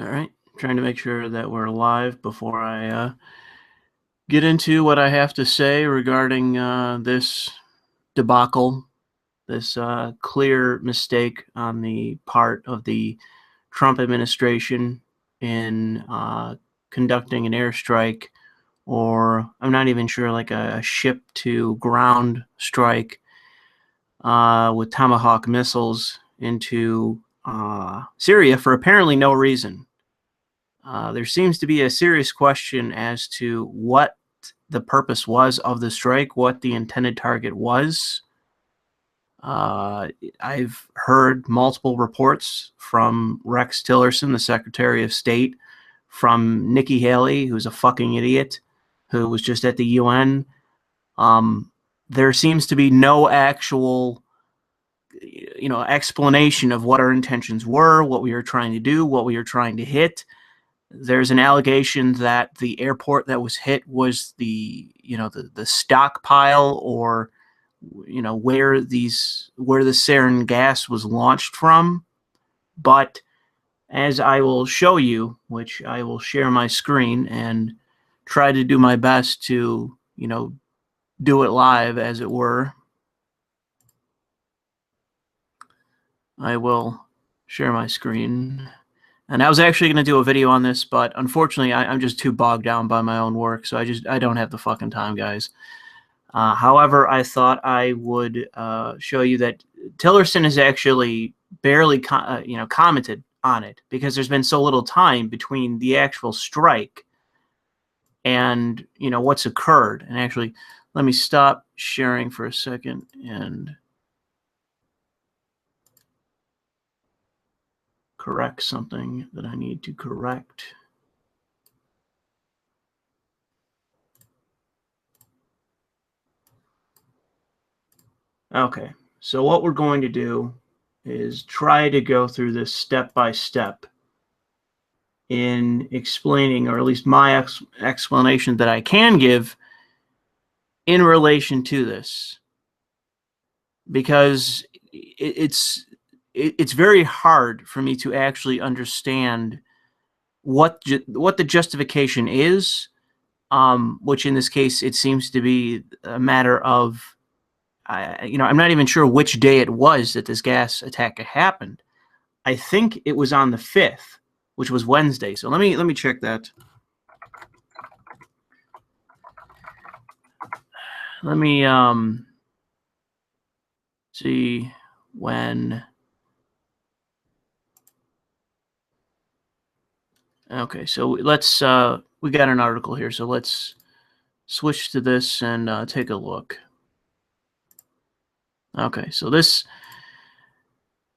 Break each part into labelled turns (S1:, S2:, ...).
S1: All right, trying to make sure that we're live before I get into what I have to say regarding this debacle, this clear mistake on the part of the Trump administration in conducting an airstrike, or I'm not even sure, like a ship-to-ground strike with Tomahawk missiles into Syria for apparently no reason. There seems to be a serious question as to what the purpose was of the strike, what the intended target was. I've heard multiple reports from Rex Tillerson, the Secretary of State, from Nikki Haley, who's a fucking idiot, who was just at the UN. There seems to be no actual, explanation of what our intentions were, what we were trying to do, what we were trying to hit. There's an allegation that the airport that was hit was the stockpile, or where the sarin gas was launched from. But as I will show you, which I will share my screen and try to do my best to do it live, as it were. I will share my screen. And I was actually going to do a video on this, but unfortunately, I'm just too bogged down by my own work, so I don't have the fucking time, guys. However, I thought I would show you that Tillerson has actually barely commented on it, because there's been so little time between the actual strike and what's occurred. And actually, let me stop sharing for a second and correct something that I need to correct. Okay, so what we're going to do is try to go through this step by step in explaining, or at least my explanation that I can give in relation to this, because it's very hard for me to actually understand what the justification is, which in this case it seems to be a matter of, I'm not even sure which day it was that this gas attack happened. I think it was on the 5th, which was Wednesday. So let me check that. Let me see when. Okay, so let's we got an article here, so let's switch to this and take a look. Okay, so this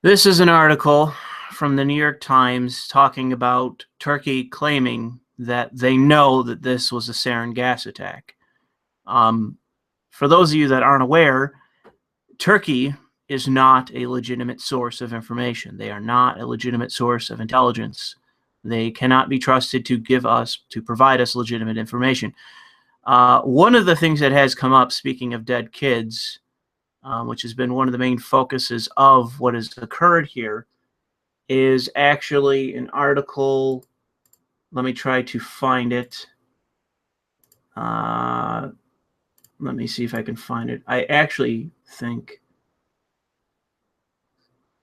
S1: is an article from the New York Times talking about Turkey claiming that they know that this was a sarin gas attack. For those of you that aren't aware, Turkey is not a legitimate source of information. They are not a legitimate source of intelligence. They cannot be trusted to provide us legitimate information. One of the things that has come up, speaking of dead kids, which has been one of the main focuses of what has occurred here, is actually an article. Let me try to find it. Let me see if I can find it. I actually think,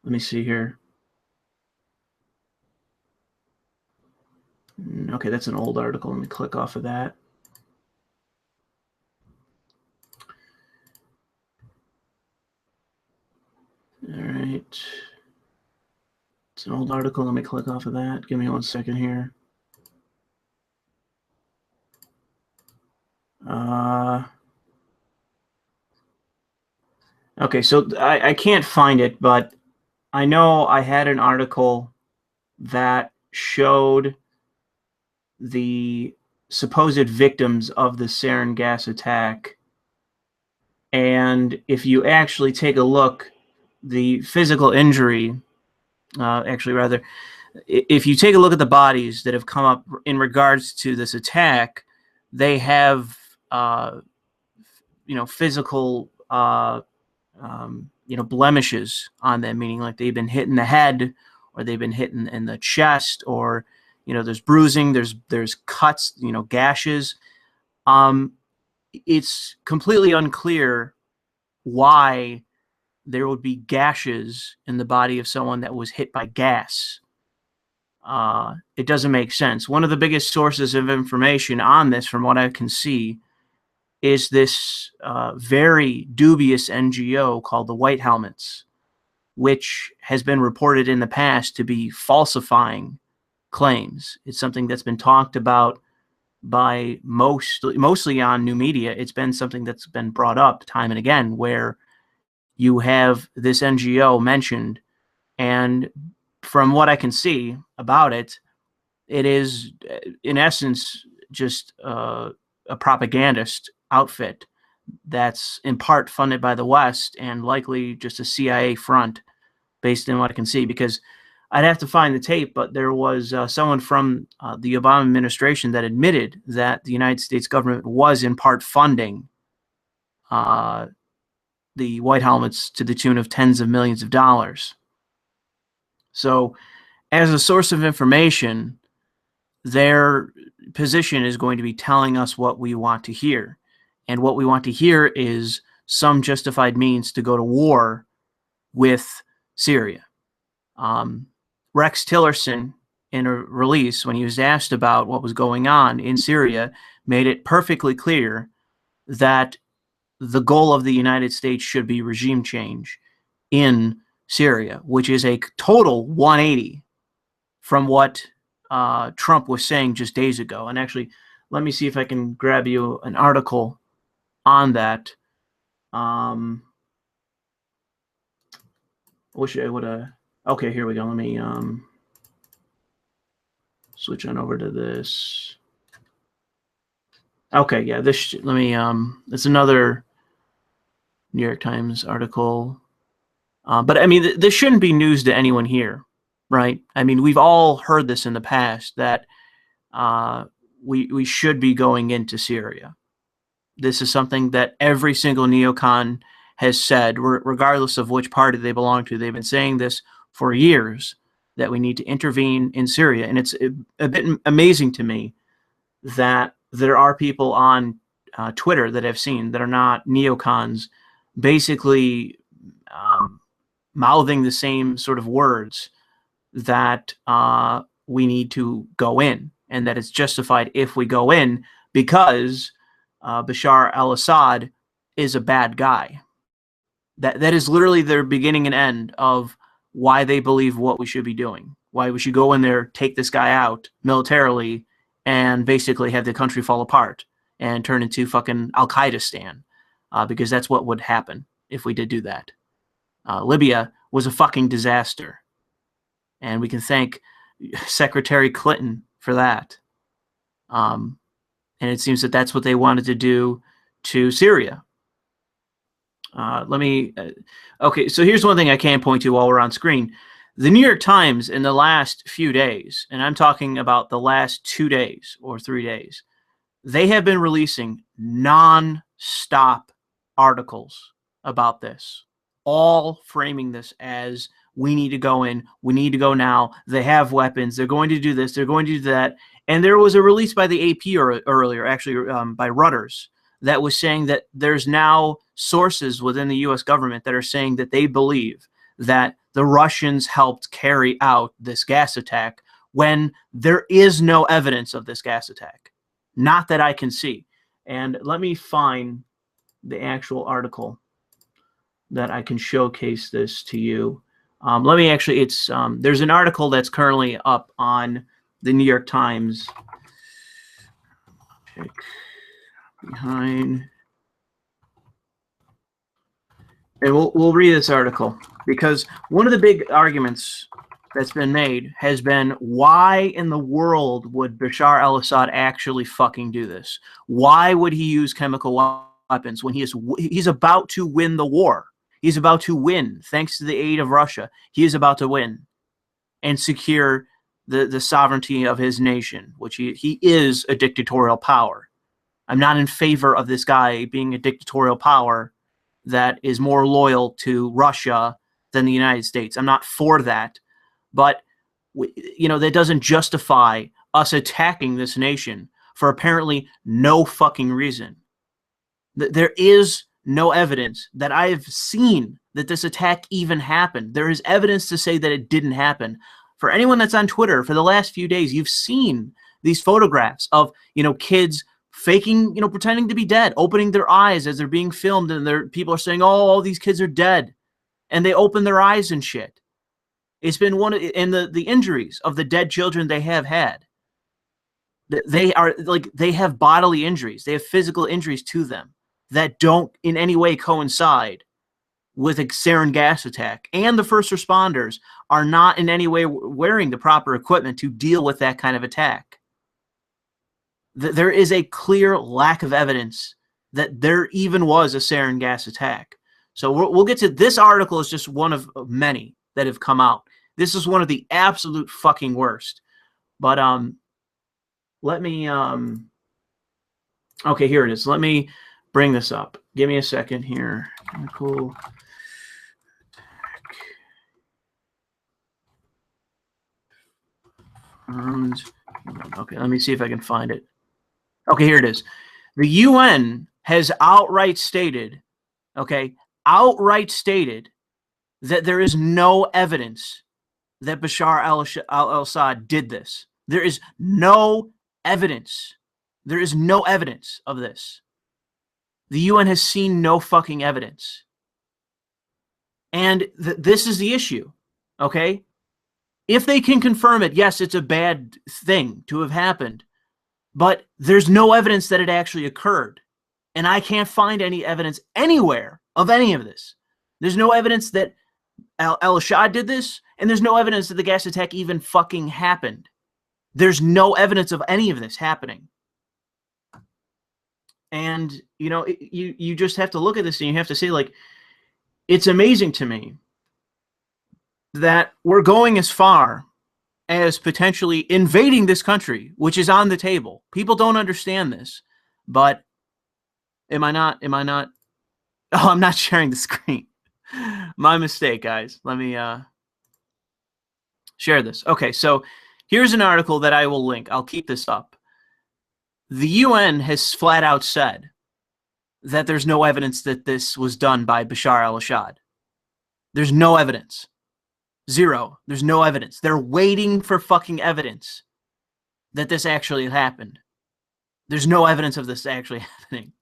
S1: let me see here. Okay, that's an old article. Let me click off of that. All right. It's an old article. Let me click off of that. Give me 1 second here. Okay, so I can't find it, but I know I had an article that showed the supposed victims of the sarin gas attack. And if you actually take a look, the physical injury, if you take a look at the bodies that have come up in regards to this attack, they have, physical, blemishes on them, meaning like they've been hit in the head, or they've been hit in the chest, or, You know, there's bruising, there's cuts, you know, gashes. It's completely unclear why there would be gashes in the body of someone that was hit by gas. It doesn't make sense. One of the biggest sources of information on this, from what I can see, is this very dubious NGO called the White Helmets, which has been reported in the past to be falsifying claims. It's something that's been talked about by mostly on new media. It's been something that's been brought up time and again, where you have this NGO mentioned, and from what I can see about it, it is in essence just a propagandist outfit that's in part funded by the West and likely just a CIA front, based on what I can see. Because I'd have to find the tape, but there was someone from the Obama administration that admitted that the United States government was in part funding the White Helmets to the tune of tens of millions of dollars. So, as a source of information, their position is going to be telling us what we want to hear. And what we want to hear is some justified means to go to war with Syria. Rex Tillerson, in a release, when he was asked about what was going on in Syria, made it perfectly clear that the goal of the United States should be regime change in Syria, which is a total 180 from what Trump was saying just days ago. And actually, let me see if I can grab you an article on that. Wish I would have. Okay, here we go. Let me switch on over to this. Okay, yeah, this. Let me. It's another New York Times article. But I mean, this shouldn't be news to anyone here, right? I mean, we've all heard this in the past, that we should be going into Syria. This is something that every single neocon has said, regardless of which party they belong to. They've been saying this for years, that we need to intervene in Syria. And it's a bit amazing to me that there are people on Twitter that I've seen that are not neocons, basically mouthing the same sort of words, that we need to go in, and that it's justified if we go in because Bashar al-Assad is a bad guy. That is literally their beginning and end of why they believe what we should be doing, why we should go in there, take this guy out militarily, and basically have the country fall apart and turn into fucking Al-Qaeda-stan, because that's what would happen if we did do that. Libya was a fucking disaster, and we can thank Secretary Clinton for that. And it seems that that's what they wanted to do to Syria. Okay, so here's one thing I can point to while we're on screen. The New York Times in the last few days, and I'm talking about the last 2 days or 3 days, they have been releasing non-stop articles about this, all framing this as we need to go in, we need to go now, they have weapons, they're going to do this, they're going to do that. And there was a release by the AP earlier, actually by Reuters, that was saying that there's now sources within the U.S. government that are saying that they believe that the Russians helped carry out this gas attack, when there is no evidence of this gas attack. Not that I can see. And let me find the actual article that I can showcase this to you. Let me actually, there's an article that's currently up on the New York Times. Check behind. And we'll read this article, because one of the big arguments that's been made has been, why in the world would Bashar al-Assad actually fucking do this? Why would he use chemical weapons when he's about to win the war? He's about to win, thanks to the aid of Russia. He is about to win and secure the sovereignty of his nation, which he is a dictatorial power. I'm not in favor of this guy being a dictatorial power that is more loyal to Russia than the United States. I'm not for that. But that doesn't justify us attacking this nation for apparently no fucking reason. There is no evidence that I have seen that this attack even happened. There is evidence to say that it didn't happen. For anyone that's on Twitter for the last few days, you've seen these photographs of, kids faking, pretending to be dead, opening their eyes as they're being filmed, and people are saying, "Oh, all these kids are dead," and they open their eyes and shit. It's been and the injuries of the dead children they have had. They have bodily injuries. They have physical injuries to them that don't in any way coincide with a sarin gas attack. And the first responders are not in any way wearing the proper equipment to deal with that kind of attack. There is a clear lack of evidence that there even was a sarin gas attack. So we'll get to this. Article is just one of many that have come out. This is one of the absolute fucking worst. But let me okay, here it is. Let me bring this up. Give me a second here. Cool. Okay, let me see if I can find it. Okay, here it is. The UN has outright stated, that there is no evidence that Bashar al-Assad did this. There is no evidence. There is no evidence of this. The UN has seen no fucking evidence. And this is the issue, okay? If they can confirm it, yes, it's a bad thing to have happened, but there's no evidence that it actually occurred. And I can't find any evidence anywhere of any of this. There's no evidence that al-Assad did this, and there's no evidence that the gas attack even fucking happened. There's no evidence of any of this happening. And, you just have to look at this and you have to say, it's amazing to me that we're going as far as potentially invading this country, which is on the table. People don't understand this, but am I not? Oh, I'm not sharing the screen. My mistake, guys. Let me share this. Okay, so here's an article that I will link. I'll keep this up. The UN has flat out said that there's no evidence that this was done by Bashar al-Assad. There's no evidence. Zero. There's no evidence. They're waiting for fucking evidence that this actually happened. There's no evidence of this actually happening.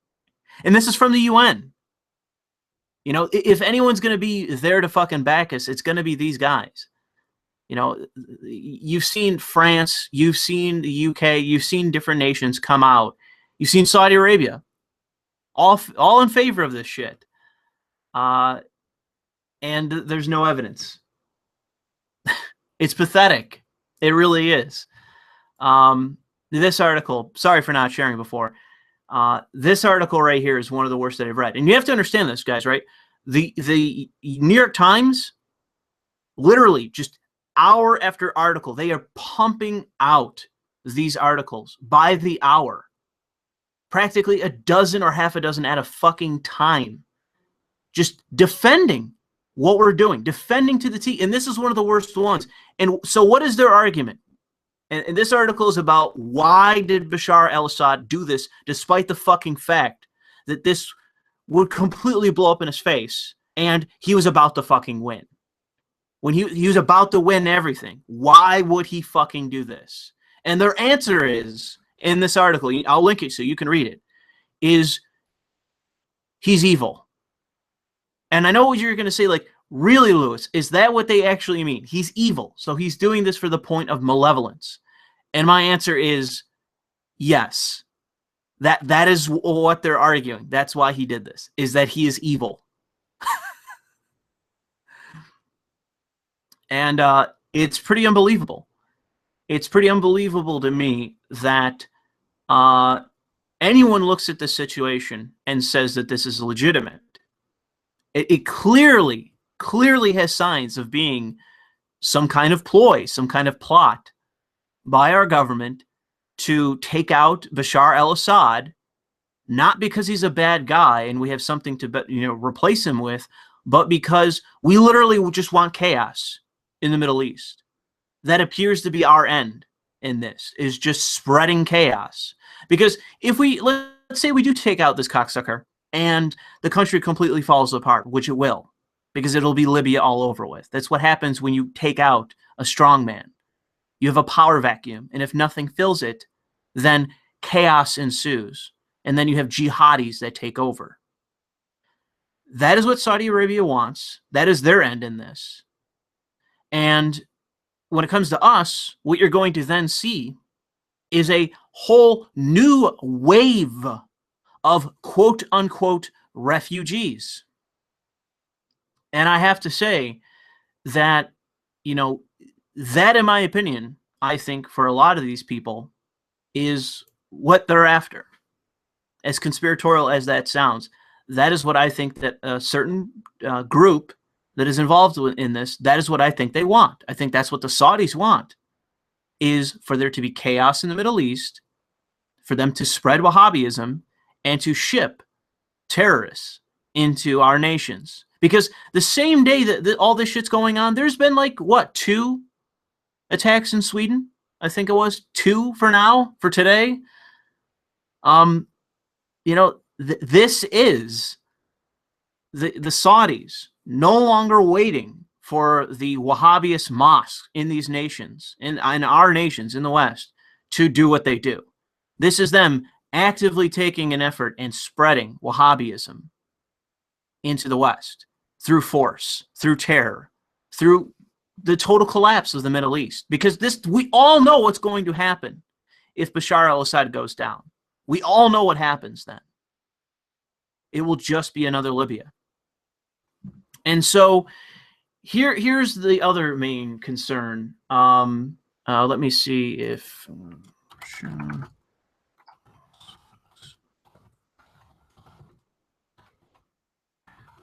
S1: And this is from the UN. If anyone's going to be there to fucking back us, it's going to be these guys. You've seen France, you've seen the UK, you've seen different nations come out. You've seen Saudi Arabia, all in favor of this shit. And there's no evidence. It's pathetic. It really is. This article, sorry for not sharing before. This article right here is one of the worst that I've read. And you have to understand this, guys, right? The New York Times, literally just hour after article, they are pumping out these articles by the hour. Practically a dozen or half a dozen at a fucking time. Just defending what we're doing. Defending to the T. And this is one of the worst ones. And so what is their argument? And this article is about why did Bashar al-Assad do this despite the fucking fact that this would completely blow up in his face and he was about to fucking win. When he was about to win everything, why would he fucking do this? And their answer is, in this article, I'll link it so you can read it, is he's evil. And I know what you're going to say, really, Louis, is that what they actually mean? He's evil, so he's doing this for the point of malevolence. And my answer is yes. That is what they're arguing. That's why he did this, is that he is evil. And it's pretty unbelievable. It's pretty unbelievable to me that anyone looks at this situation and says that this is legitimate. It clearly has signs of being some kind of ploy, some kind of plot by our government to take out Bashar al-Assad, not because he's a bad guy and we have something to replace him with, but because we literally just want chaos in the Middle East. that appears to be our end in this, is just spreading chaos. Because if we, let's say we do take out this cocksucker and the country completely falls apart, which it will, because it'll be Libya all over with. That's what happens when you take out a strongman. You have a power vacuum, and if nothing fills it, then chaos ensues, and then you have jihadis that take over. That is what Saudi Arabia wants. That is their end in this. And when it comes to us, what you're going to then see is a whole new wave of quote-unquote refugees. And I have to say that, you know, that, in my opinion, I think for a lot of these people is what they're after. As conspiratorial as that sounds, that is what I think that a certain group that is involved in this, that is what I think they want. I think that's what the Saudis want, is for there to be chaos in the Middle East, for them to spread Wahhabism, and to ship terrorists into our nations. Because the same day that all this shit's going on, there's been like, what, 2 attacks in Sweden? I think it was 2 for now, for today. You know, this is the Saudis no longer waiting for the Wahhabist mosques in these nations, in our nations in the West, to do what they do. This is them actively taking an effort and spreading Wahhabism into the West through force, through terror, through the total collapse of the Middle East. Because this, we all know what's going to happen if Bashar al-Assad goes down. We all know what happens then. It will just be another Libya. And so here's the other main concern. Let me see if...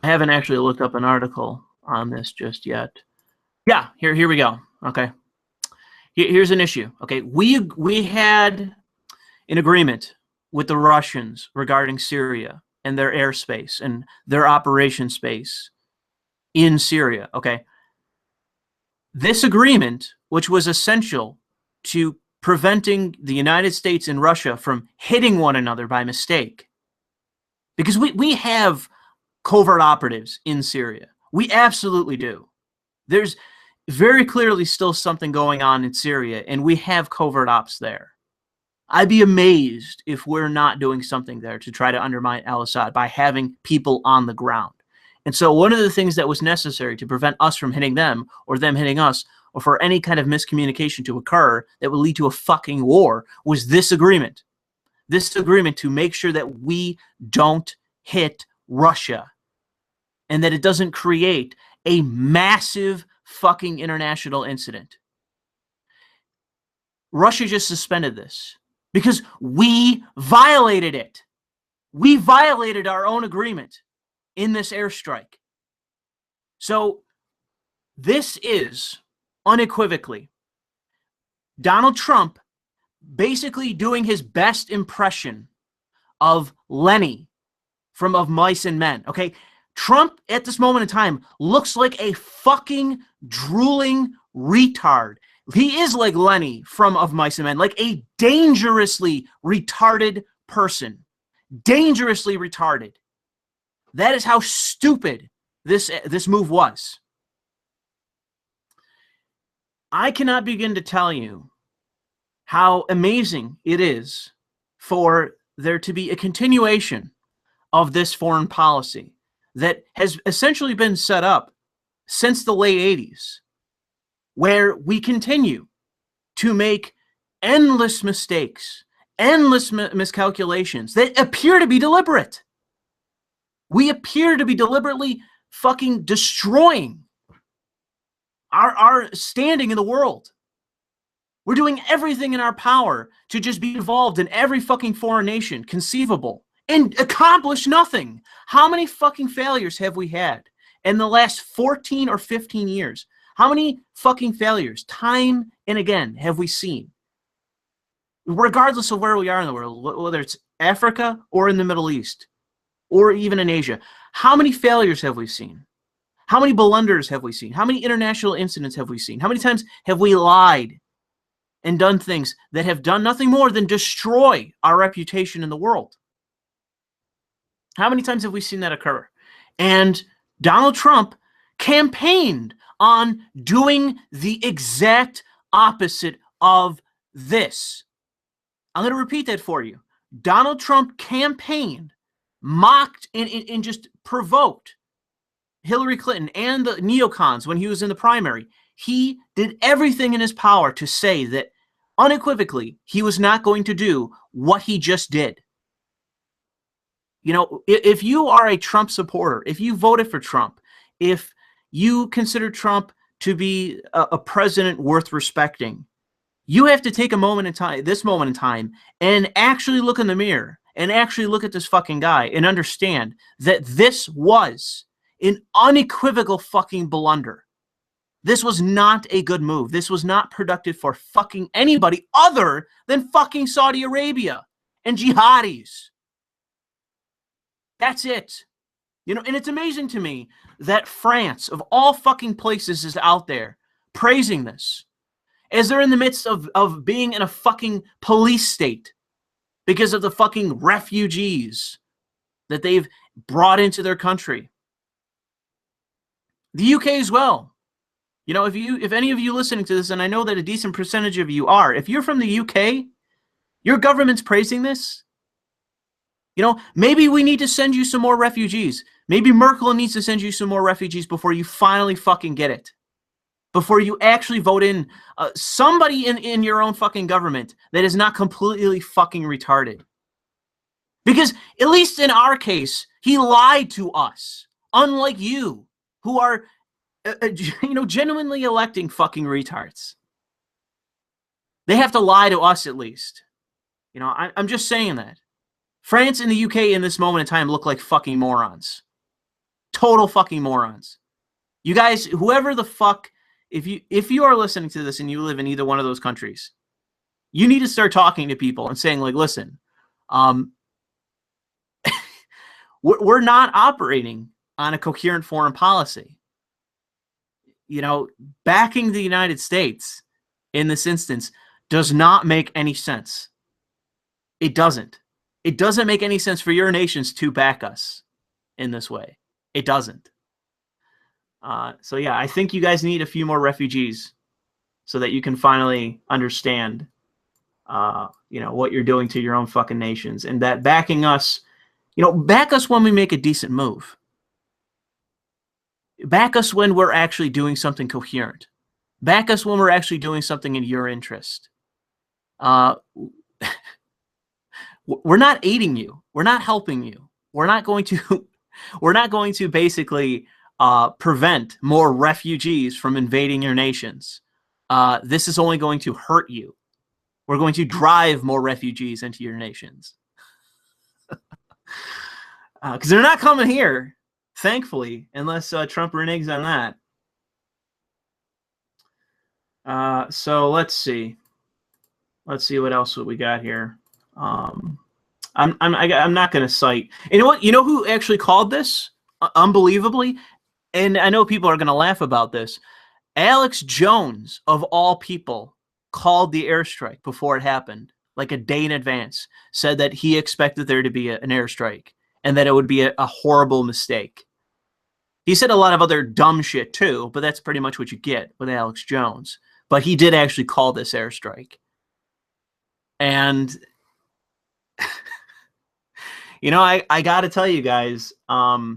S1: I haven't actually looked up an article on this just yet. Yeah, here we go. Okay. Here's an issue. Okay, we had an agreement with the Russians regarding Syria and their airspace and their operation space in Syria. Okay. This agreement, which was essential to preventing the United States and Russia from hitting one another by mistake, because we have covert operatives in Syria. We absolutely do. There's very clearly still something going on in Syria, and we have covert ops there. I'd be amazed if we're not doing something there to try to undermine al-Assad by having people on the ground. And so one of the things that was necessary to prevent us from hitting them or them hitting us, or for any kind of miscommunication to occur that would lead to a fucking war, was this agreement. This agreement to make sure that we don't hit Russia and that it doesn't create a massive fucking international incident. Russia just suspended this because we violated it. We violated our own agreement in this airstrike. So this is unequivocally Donald Trump basically doing his best impression of Lenny from Of Mice and Men. Okay, Trump at this moment in time looks like a fucking drooling retard. He is like Lenny from Of Mice and Men, like a dangerously retarded person. Dangerously retarded. That is how stupid this move was. I cannot begin to tell you how amazing it is for there to be a continuation of this foreign policy that has essentially been set up since the late 80s, where we continue to make endless mistakes, endless miscalculations that appear to be deliberate. We appear to be deliberately fucking destroying our standing in the world. We're doing everything in our power to just be involved in every fucking foreign nation conceivable and accomplish nothing. How many fucking failures have we had in the last 14 or 15 years? How many fucking failures, time and again, have we seen? Regardless of where we are in the world, whether it's Africa or in the Middle East or even in Asia, how many failures have we seen? How many blunders have we seen? How many international incidents have we seen? How many times have we lied and done things that have done nothing more than destroy our reputation in the world? How many times have we seen that occur? And Donald Trump campaigned on doing the exact opposite of this. I'm going to repeat that for you. Donald Trump campaigned, mocked, and just provoked Hillary Clinton and the neocons when he was in the primary. He did everything in his power to say that unequivocally he was not going to do what he just did. You know, if you are a Trump supporter, if you voted for Trump, if you consider Trump to be a president worth respecting, you have to take a moment in time, this moment in time, and actually look in the mirror and actually look at this fucking guy and understand that this was an unequivocal fucking blunder. This was not a good move. This was not productive for fucking anybody other than fucking Saudi Arabia and jihadis. That's it. You know, and it's amazing to me that France, of all fucking places, is out there praising this as they're in the midst of being in a fucking police state because of the fucking refugees that they've brought into their country. The UK as well. You know, if any of you listening to this, and I know that a decent percentage of you are, if you're from the UK, your government's praising this. You know, maybe we need to send you some more refugees. Maybe Merkel needs to send you some more refugees before you finally fucking get it. Before you actually vote in somebody in your own fucking government that is not completely fucking retarded. Because at least in our case, he lied to us. Unlike you, who are, you know, genuinely electing fucking retards. They have to lie to us at least. You know, I'm just saying that. France and the UK in this moment in time look like fucking morons. Total fucking morons. You guys, whoever the fuck, if you are listening to this and you live in either one of those countries, you need to start talking to people and saying, like, listen, we're not operating on a coherent foreign policy. You know, backing the United States in this instance does not make any sense. It doesn't. It doesn't make any sense for your nations to back us in this way. It doesn't. So yeah, I think you guys need a few more refugees so that you can finally understand, you know, what you're doing to your own fucking nations, and that backing us, you know, back us when we make a decent move. Back us when we're actually doing something coherent. Back us when we're actually doing something in your interest. We're not aiding you. We're not helping you. We're not going to basically prevent more refugees from invading your nations. This is only going to hurt you. We're going to drive more refugees into your nations. Because they're not coming here, thankfully, unless Trump reneges on that. So let's see. Let's see what else we got here. I'm not going to cite. You know what? You know who actually called this? Unbelievably, and I know people are going to laugh about this. Alex Jones, of all people, called the airstrike before it happened, like a day in advance. Said that he expected there to be an airstrike and that it would be a horrible mistake. He said a lot of other dumb shit too, but that's pretty much what you get with Alex Jones. But he did actually call this airstrike. And you know, I got to tell you guys, I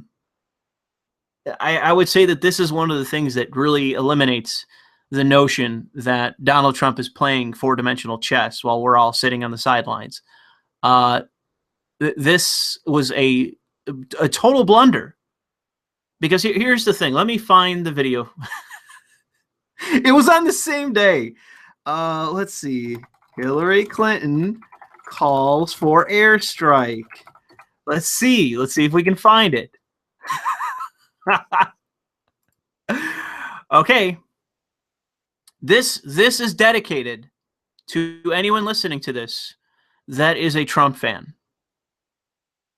S1: would say that this is one of the things that really eliminates the notion that Donald Trump is playing four-dimensional chess while we're all sitting on the sidelines. This was a total blunder. Because here's the thing. Let me find the video. It was on the same day. Let's see. Hillary Clinton calls for airstrike. Let's see. Let's see if we can find it. Okay. This is dedicated to anyone listening to this that is a Trump fan.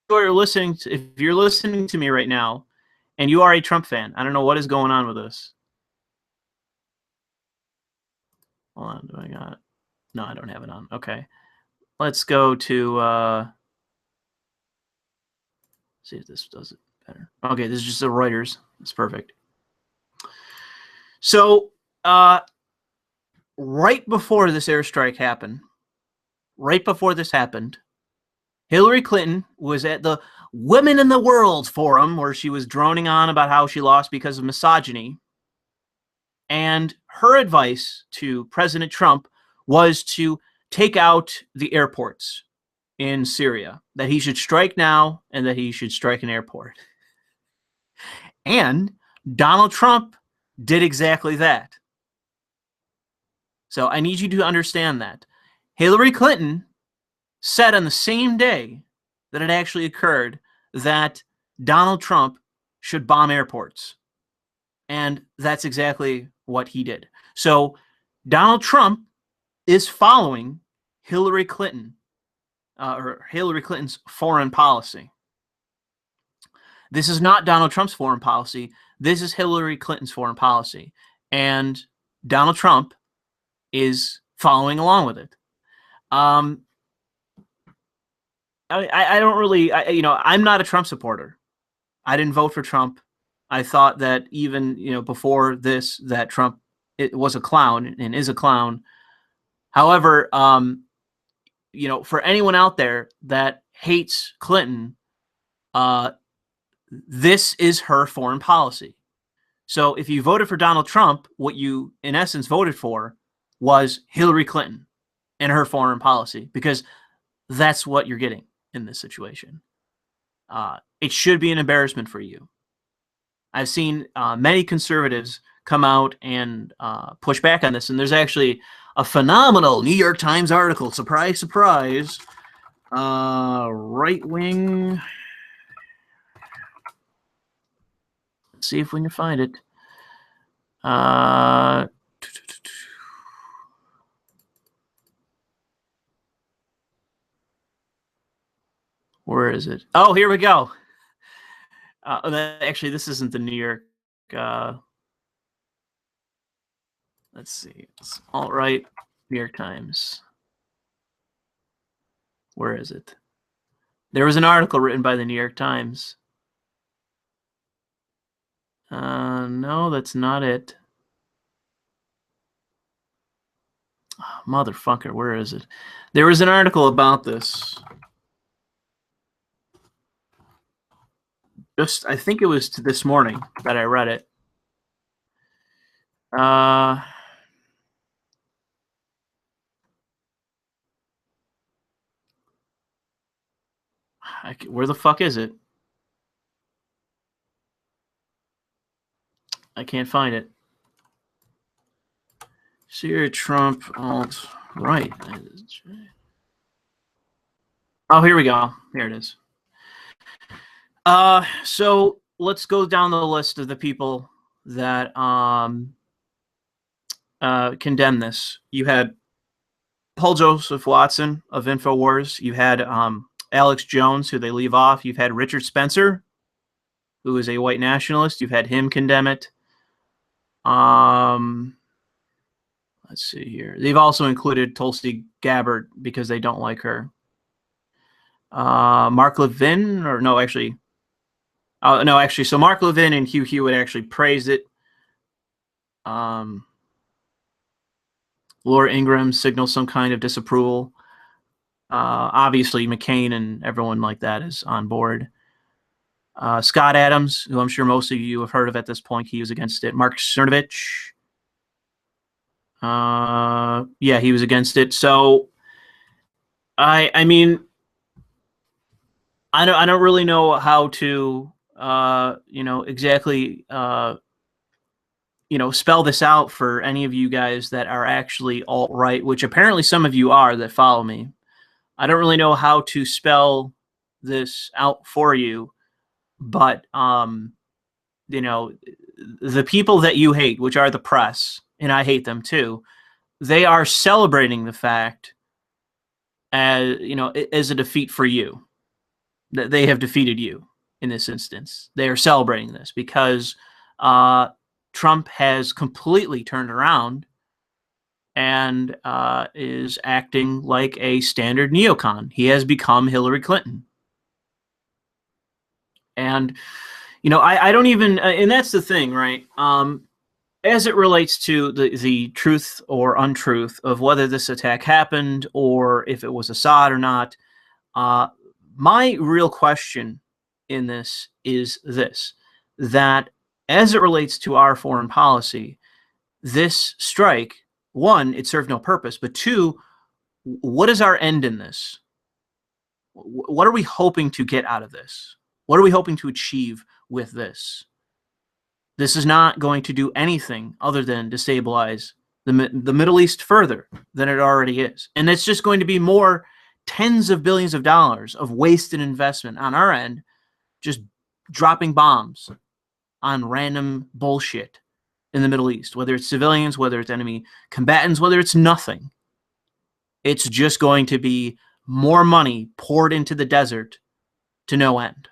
S1: If you're listening to me right now And you are a Trump fan. I don't know what is going on with this. Hold on, do I got it? No, I don't have it on. Okay. Let's go to see if this does it better. Okay, this is just a Reuters. It's perfect. So right before this airstrike happened, Hillary Clinton was at the Women in the World forum where she was droning on about how she lost because of misogyny. And her advice to President Trump was to take out the airports in Syria, that he should strike now and that he should strike an airport. And Donald Trump did exactly that. So I need you to understand that. Hillary Clinton said on the same day that it actually occurred that Donald Trump should bomb airports. And that's exactly what he did. So Donald Trump is following Hillary Clinton, or Hillary Clinton's foreign policy. This is not Donald Trump's foreign policy. This is Hillary Clinton's foreign policy. And Donald Trump is following along with it. I don't really, I'm not a Trump supporter. I didn't vote for Trump. I thought that even, before this, that Trump was a clown and is a clown. However, for anyone out there that hates Clinton, this is her foreign policy. So if you voted for Donald Trump, what you, in essence, voted for was Hillary Clinton and her foreign policy, because that's what you're getting in this situation. It should be an embarrassment for you. I've seen many conservatives come out and push back on this, and there's actually a phenomenal New York Times article, surprise, surprise, right-wing. Let's see if we can find it. Where is it? Oh, here we go. Actually, this isn't the New York. Let's see. It's alt-right New York Times. Where is it? There was an article written by the New York Times. No, that's not it. Oh, motherfucker, where is it? There was an article about this. I think it was this morning that I read it. Where the fuck is it? I can't find it. Sierra Trump alt right. Oh, here we go. Here it is. So let's go down the list of the people that condemn this. You had Paul Joseph Watson of InfoWars. You had Alex Jones, who they leave off. You've had Richard Spencer, who is a white nationalist. You've had him condemn it. Let's see here. They've also included Tulsi Gabbard because they don't like her. Mark Levin, or no, actually. No, actually, so Mark Levin and Hugh Hewitt actually praised it. Laura Ingraham signals some kind of disapproval. Obviously, McCain and everyone like that is on board. Scott Adams, who I'm sure most of you have heard of at this point, he was against it. Mark Cernovich, yeah, he was against it. So, I mean, I don't really know how to, exactly, spell this out for any of you guys that are actually alt-right, which apparently some of you are that follow me. I don't really know how to spell this out for you, but, the people that you hate, which are the press, and I hate them too, they are celebrating the fact as, as a defeat for you, that they have defeated you. in this instance. They are celebrating this because Trump has completely turned around and is acting like a standard neocon. He has become Hillary Clinton. And, you know, I don't even, and that's the thing, right? As it relates to the truth or untruth of whether this attack happened or if it was Assad or not, my real question in this is this, that as it relates to our foreign policy, this strike, one, it served no purpose, but two, what is our end in this? What are we hoping to get out of this? What are we hoping to achieve with this? This is not going to do anything other than destabilize the Middle East further than it already is. And it's just going to be more tens of billions of dollars of wasted investment on our end, just dropping bombs on random bullshit in the Middle East, whether it's civilians, whether it's enemy combatants, whether it's nothing. It's just going to be more money poured into the desert to no end.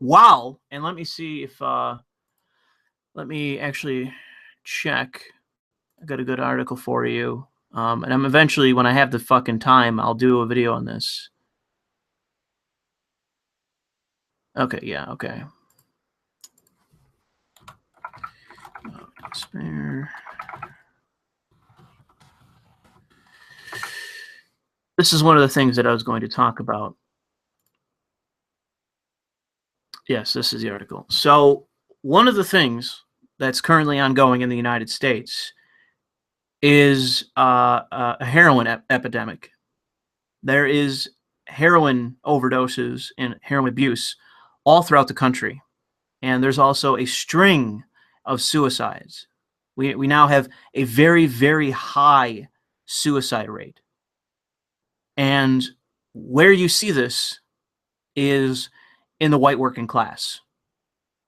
S1: Wow. And let me see if, let me actually check. I got a good article for you. And I'm eventually, when I have the fucking time, I'll do a video on this. Okay, yeah, okay. Spare. This is one of the things that I was going to talk about. Yes, this is the article. So one of the things that's currently ongoing in the United States is a heroin epidemic. There is heroin overdoses and heroin abuse all throughout the country. And there's also a string of suicides. We now have a very, very high suicide rate. And where you see this is in the white working class.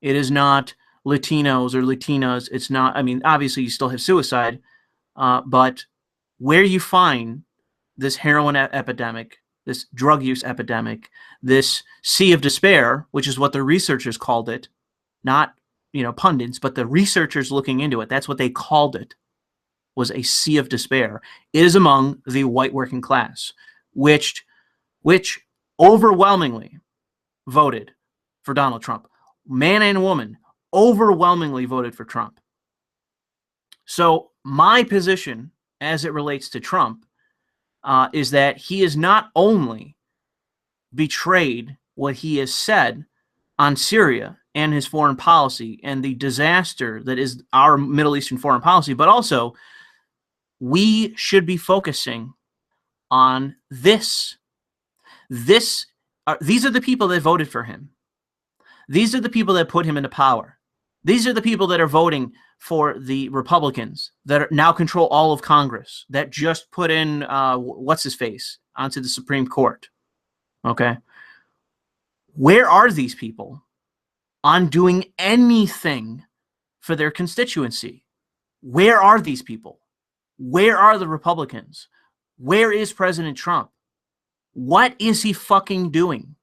S1: It is not Latinos or Latinas. It's not, I mean, obviously you still have suicide, but where you find this heroin epidemic, this drug use epidemic, this sea of despair, which is what the researchers called it, not, you know, pundits, but the researchers looking into it, that's what they called it, was a sea of despair, is among the white working class, which overwhelmingly voted for Donald Trump. Man and woman overwhelmingly voted for Trump. So my position as it relates to Trump is that he has not only betrayed what he has said on Syria and his foreign policy and the disaster that is our Middle Eastern foreign policy, but also we should be focusing on this. These are the people that voted for him. These are the people that put him into power. These are the people that are voting for the Republicans that now control all of Congress, that just put in, what's-his-face, onto the Supreme Court. Okay? Where are these people on doing anything for their constituency? Where are these people? Where are the Republicans? Where is President Trump? What is he fucking doing?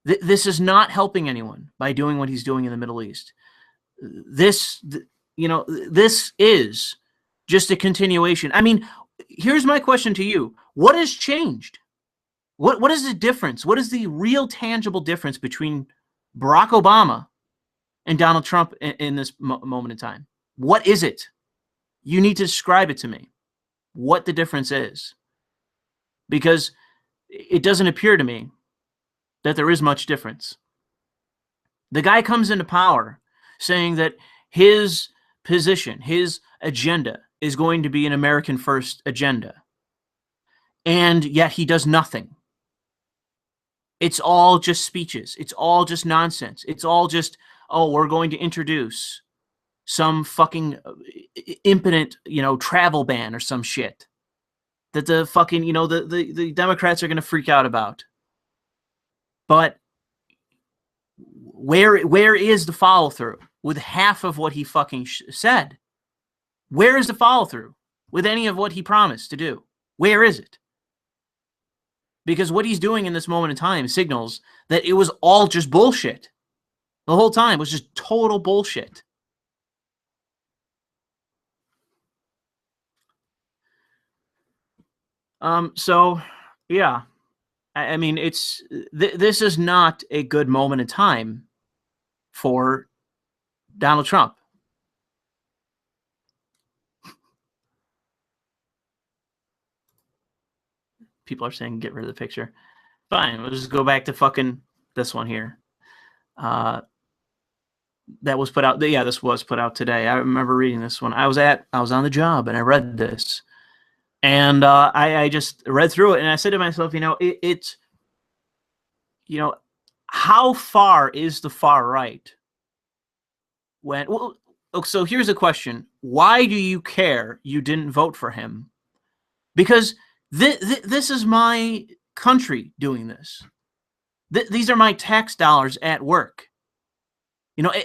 S1: This is not helping anyone by doing what he's doing in the Middle East. This, you know, this is just a continuation. I mean, here's my question to you. What has changed? What is the difference? What is the real tangible difference between Barack Obama and Donald Trump in this moment in time? What is it? You need to describe it to me, what the difference is. Because it doesn't appear to me that there is much difference. The guy comes into power saying that his position, his agenda is going to be an American first agenda. And yet he does nothing. It's all just speeches. It's all just nonsense. It's all just, oh, we're going to introduce some fucking impotent, you know, travel ban or some shit that the fucking, you know, the Democrats are going to freak out about. But where is the follow through with half of what he fucking said? Where is the follow through with any of what he promised to do? Where is it? Because what he's doing in this moment in time signals that it was all just bullshit. The whole time was just total bullshit. So, yeah. I mean, this is not a good moment in time for Donald Trump. People are saying get rid of the picture. Fine, we'll just go back to fucking this one here. That was put out. Yeah, this was put out today. I remember reading this one. I was on the job and I read this, and I just read through it and I said to myself, it's how far is the far right? So here's a question: why do you care you didn't vote for him? Because this is my country doing this. These are my tax dollars at work.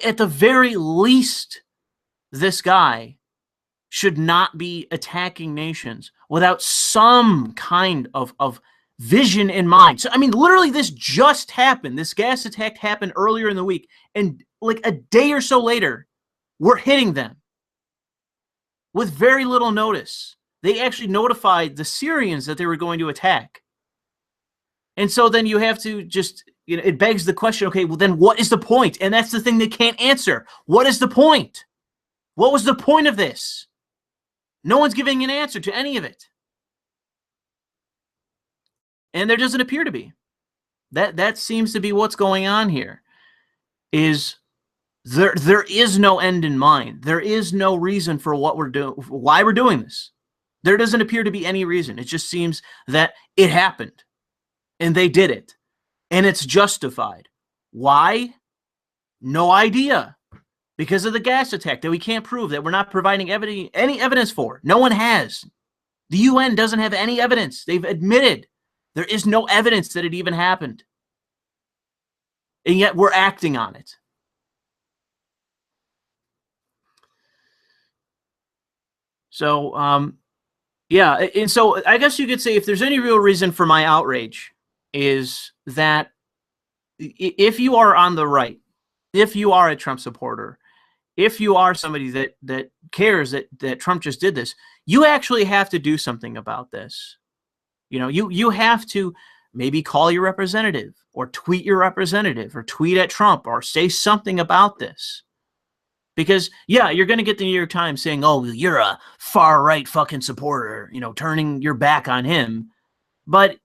S1: At the very least, this guy should not be attacking nations without some kind of vision in mind. So, I mean, literally, this just happened. This gas attack happened earlier in the week. And like a day or so later, we're hitting them with very little notice. They actually notified the Syrians that they were going to attack. And so then you have to just, it begs the question, okay, well then what is the point? And that's the thing they can't answer. What is the point? What was the point of this? No one's giving an answer to any of it. And there doesn't appear to be. That seems to be what's going on here. Is there is no end in mind. There is no reason for what we're doing, why we're doing this. There doesn't appear to be any reason. It just seems that it happened. And they did it. And it's justified. Why? No idea. Because of the gas attack that we can't prove, that we're not providing any evidence for. No one has. The UN doesn't have any evidence. They've admitted there is no evidence that it even happened. And yet we're acting on it. So, yeah. And so I guess you could say if there's any real reason for my outrage is that if you are on the right, if you are a Trump supporter, if you are somebody that cares that Trump just did this, you actually have to do something about this. You have to maybe call your representative or tweet your representative or tweet at Trump or say something about this. Because, yeah, you're going to get the New York Times saying, oh, you're a far-right fucking supporter, turning your back on him. But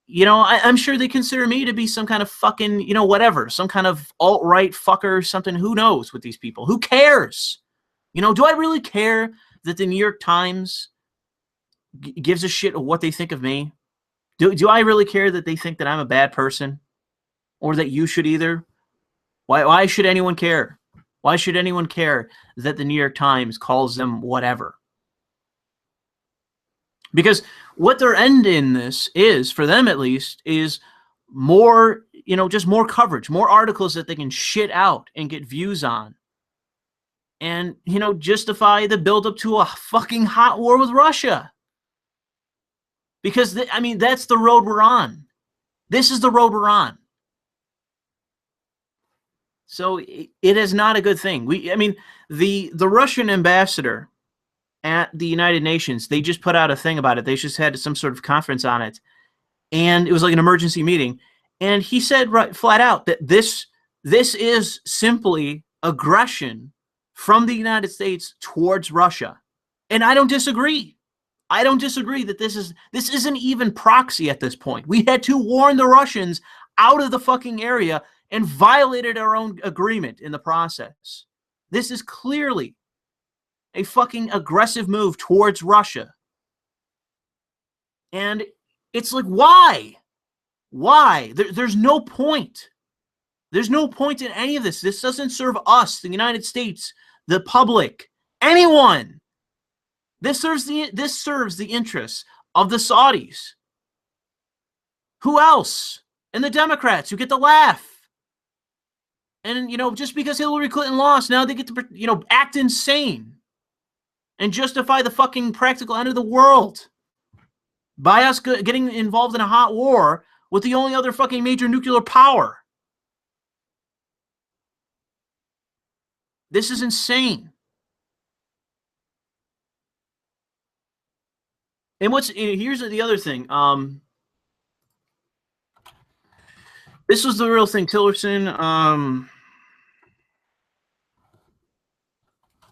S1: I'm sure they consider me to be some kind of fucking, whatever, some kind of alt-right fucker or something. Who knows with these people? Who cares? Do I really care that the New York Times gives a shit of what they think of me? Do I really care that they think that I'm a bad person? Or that you should either? Why should anyone care? Why should anyone care that the New York Times calls them whatever? Because what their end in this is, for them at least, is more, just more coverage, more articles that they can shit out and get views on. And, justify the buildup to a fucking hot war with Russia. Because, that's the road we're on. This is the road we're on. So it is not a good thing. The Russian ambassador at the United Nations, they just put out a thing about it. They just had some sort of conference on it. And it was like an emergency meeting. And he said right flat out that this is simply aggression from the United States towards Russia. And I don't disagree. I don't disagree that this isn't even proxy at this point. We had to warn the Russians out of the fucking area and violated our own agreement in the process. This is clearly a fucking aggressive move towards Russia. And it's like, why? Why? There's no point. There's no point in any of this. This doesn't serve us, the United States, the public, anyone. This serves the interests of the Saudis. Who else? And the Democrats who get to laugh. And, just because Hillary Clinton lost, now they get to, act insane and justify the fucking practical end of the world. by us getting involved in a hot war with the only other fucking major nuclear power. This is insane. And here's the other thing. This was the real thing. Tillerson,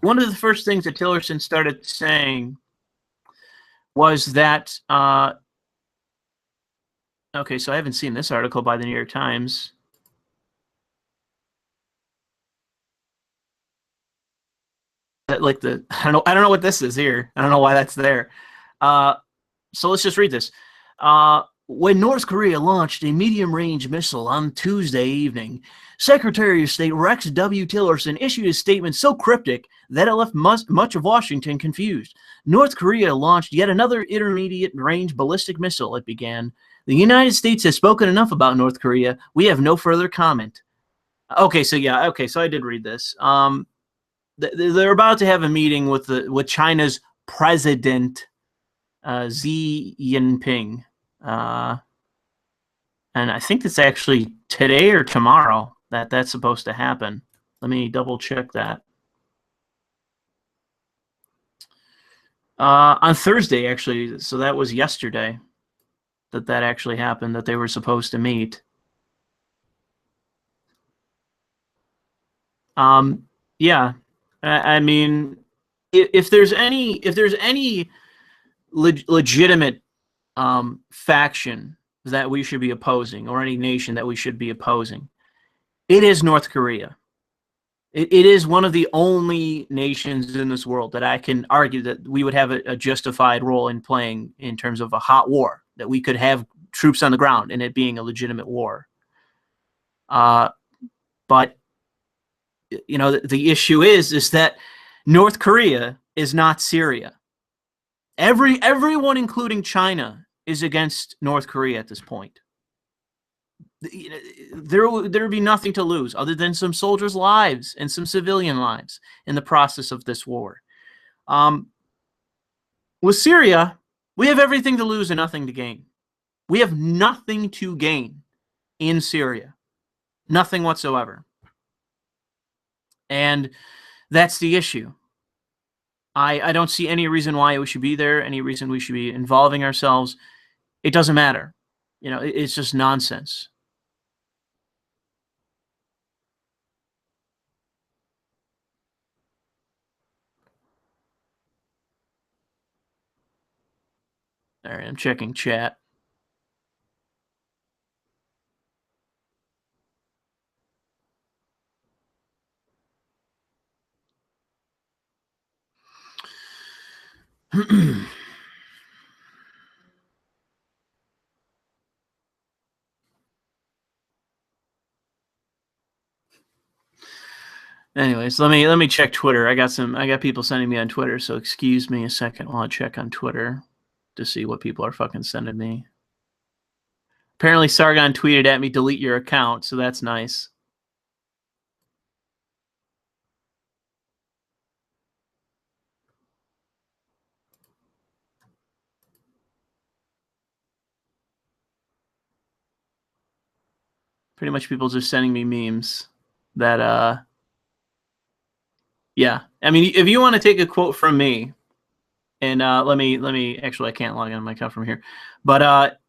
S1: one of the first things that Tillerson started saying was that, okay, so I haven't seen this article by the New York Times. Like I don't know what this is here. I don't know why that's there. So let's just read this. When North Korea launched a medium-range missile on Tuesday evening, Secretary of State Rex W. Tillerson issued a statement so cryptic that it left much of Washington confused. North Korea launched yet another intermediate-range ballistic missile, it began. The United States has spoken enough about North Korea. We have no further comment. Okay, so yeah, okay, so I did read this. They're about to have a meeting with China's president, Xi Jinping. And I think it's actually today or tomorrow that's supposed to happen. Let me double check that. On Thursday, actually, so that was yesterday that actually happened, that they were supposed to meet. Yeah, I mean, if there's any legitimate faction that we should be opposing, or any nation that we should be opposing, it is North Korea. It is one of the only nations in this world that I can argue that we would have a justified role in playing in terms of a hot war, that we could have troops on the ground and it being a legitimate war. But you know, the issue is that North Korea is not Syria. Everyone, including China, is against North Korea at this point. There would be nothing to lose other than some soldiers' lives and some civilian lives in the process of this war. With Syria, we have everything to lose and nothing to gain. We have nothing to gain in Syria. Nothing whatsoever. And that's the issue. I don't see any reason why we should be there, any reason we should be involving ourselves. It doesn't matter. You know, it's just nonsense. All right, I'm checking chat. Anyways, let me check Twitter. I got people sending me on Twitter, so excuse me a second while I check on Twitter to see what people are fucking sending me. Apparently Sargon tweeted at me, delete your account, so that's nice. Pretty much people just sending me memes that yeah. I mean, if you want to take a quote from me, and let me actually, I can't log on my account from here, but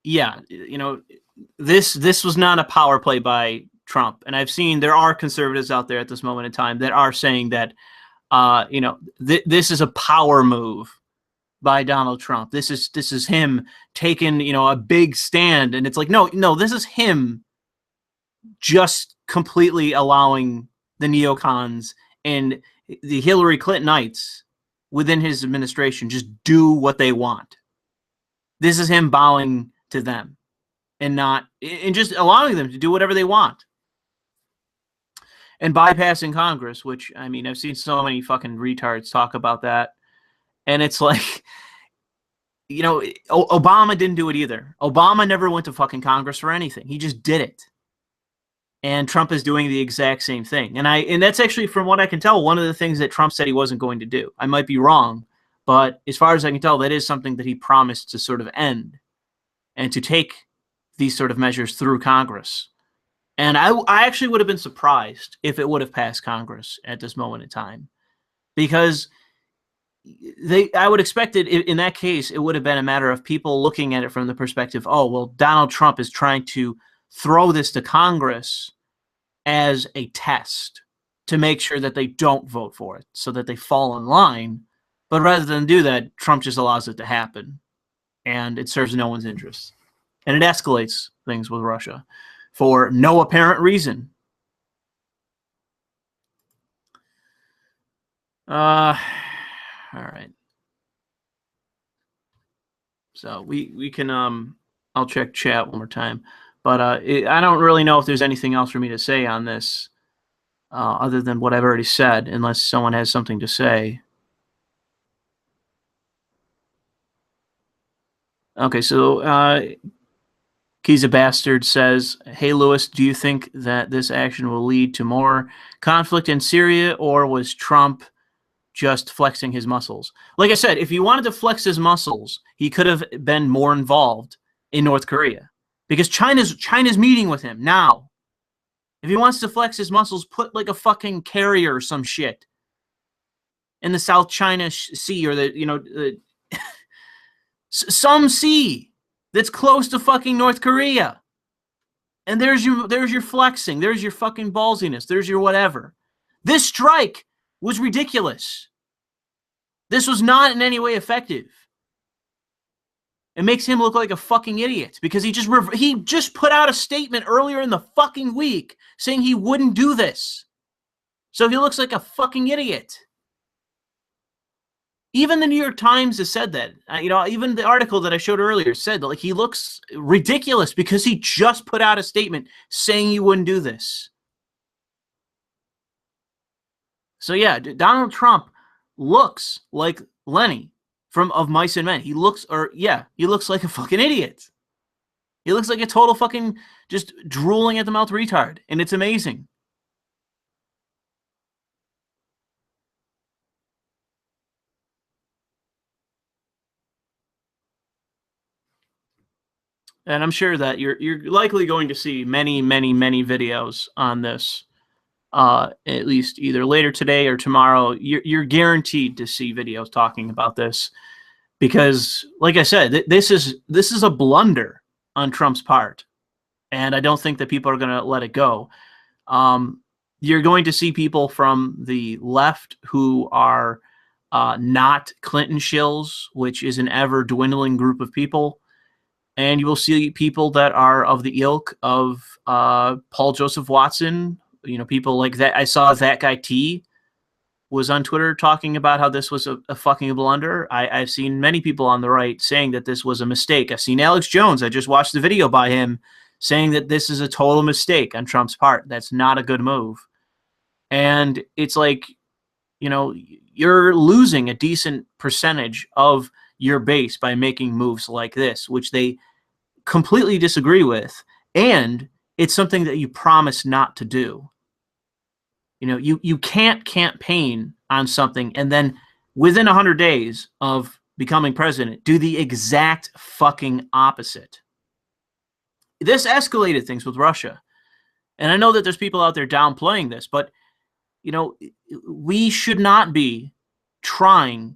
S1: yeah, you know, this was not a power play by Trump, and I've seen there are conservatives out there at this moment in time that are saying that you know, this is a power move by Donald Trump. This is him taking, you know, a big stand, and it's like, no, this is him just completely allowing the neocons and the Hillary Clintonites within his administration just do what they want. This is him bowing to them and just allowing them to do whatever they want and bypassing Congress, which, I mean, I've seen so many fucking retards talk about that. And it's like, you know, Obama didn't do it either. Obama never went to fucking Congress for anything. He just did it. And Trump is doing the exact same thing. And that's actually, from what I can tell, one of the things that Trump said he wasn't going to do. I might be wrong, But as far as I can tell, that is something that he promised to sort of end and to take these sort of measures through Congress. And I actually would have been surprised if it would have passed Congress at this moment in time, because I would expect it in that case, it would have been a matter of people looking at it from the perspective, oh, well, Donald Trump is trying to throw this to Congress as a test to make sure that they don't vote for it so that they fall in line. But rather than do that, Trump just allows it to happen, and it serves no one's interests. And it escalates things with Russia for no apparent reason. All right. So we can I'll check chat one more time, but I don't really know if there's anything else for me to say on this other than what I've already said, unless someone has something to say. Okay, so He's a Bastard says, hey, Lewis, do you think that this action will lead to more conflict in Syria, or was Trump just flexing his muscles? Like I said, if he wanted to flex his muscles, he could have been more involved in North Korea, because China's meeting with him now. If he wants to flex his muscles, put like a fucking carrier or some shit in the South China Sea, or some sea that's close to fucking North Korea. And there's your flexing. There's your fucking ballsiness. There's your whatever. This strike was ridiculous. This was not in any way effective. It makes him look like a fucking idiot because he just put out a statement earlier in the fucking week saying he wouldn't do this. So he looks like a fucking idiot. Even the New York Times has said that. Even the article that I showed earlier said that, like, he looks ridiculous because he just put out a statement saying he wouldn't do this. So yeah, Donald Trump looks like Lenny of Mice and Men. He looks like a fucking idiot. He looks like a total fucking just drooling at the mouth retard, and it's amazing. And I'm sure that you're likely going to see many, many, many videos on this, at least either later today or tomorrow. You're guaranteed to see videos talking about this because, like I said, this is a blunder on Trump's part, and I don't think that people are going to let it go. You're going to see people from the left who are not Clinton shills, which is an ever dwindling group of people. And you will see people that are of the ilk of Paul Joseph Watson, people like that. I saw that guy T was on Twitter talking about how this was a fucking blunder. I've seen many people on the right saying that this was a mistake. I've seen Alex Jones. I just watched the video by him saying that this is a total mistake on Trump's part. That's not a good move. And it's like, you're losing a decent percentage of your base by making moves like this, which they completely disagree with, and it's something that you promise not to do. You can't campaign on something and then within 100 days of becoming president do the exact fucking opposite. This escalated things with Russia, and I know that there's people out there downplaying this, but we should not be trying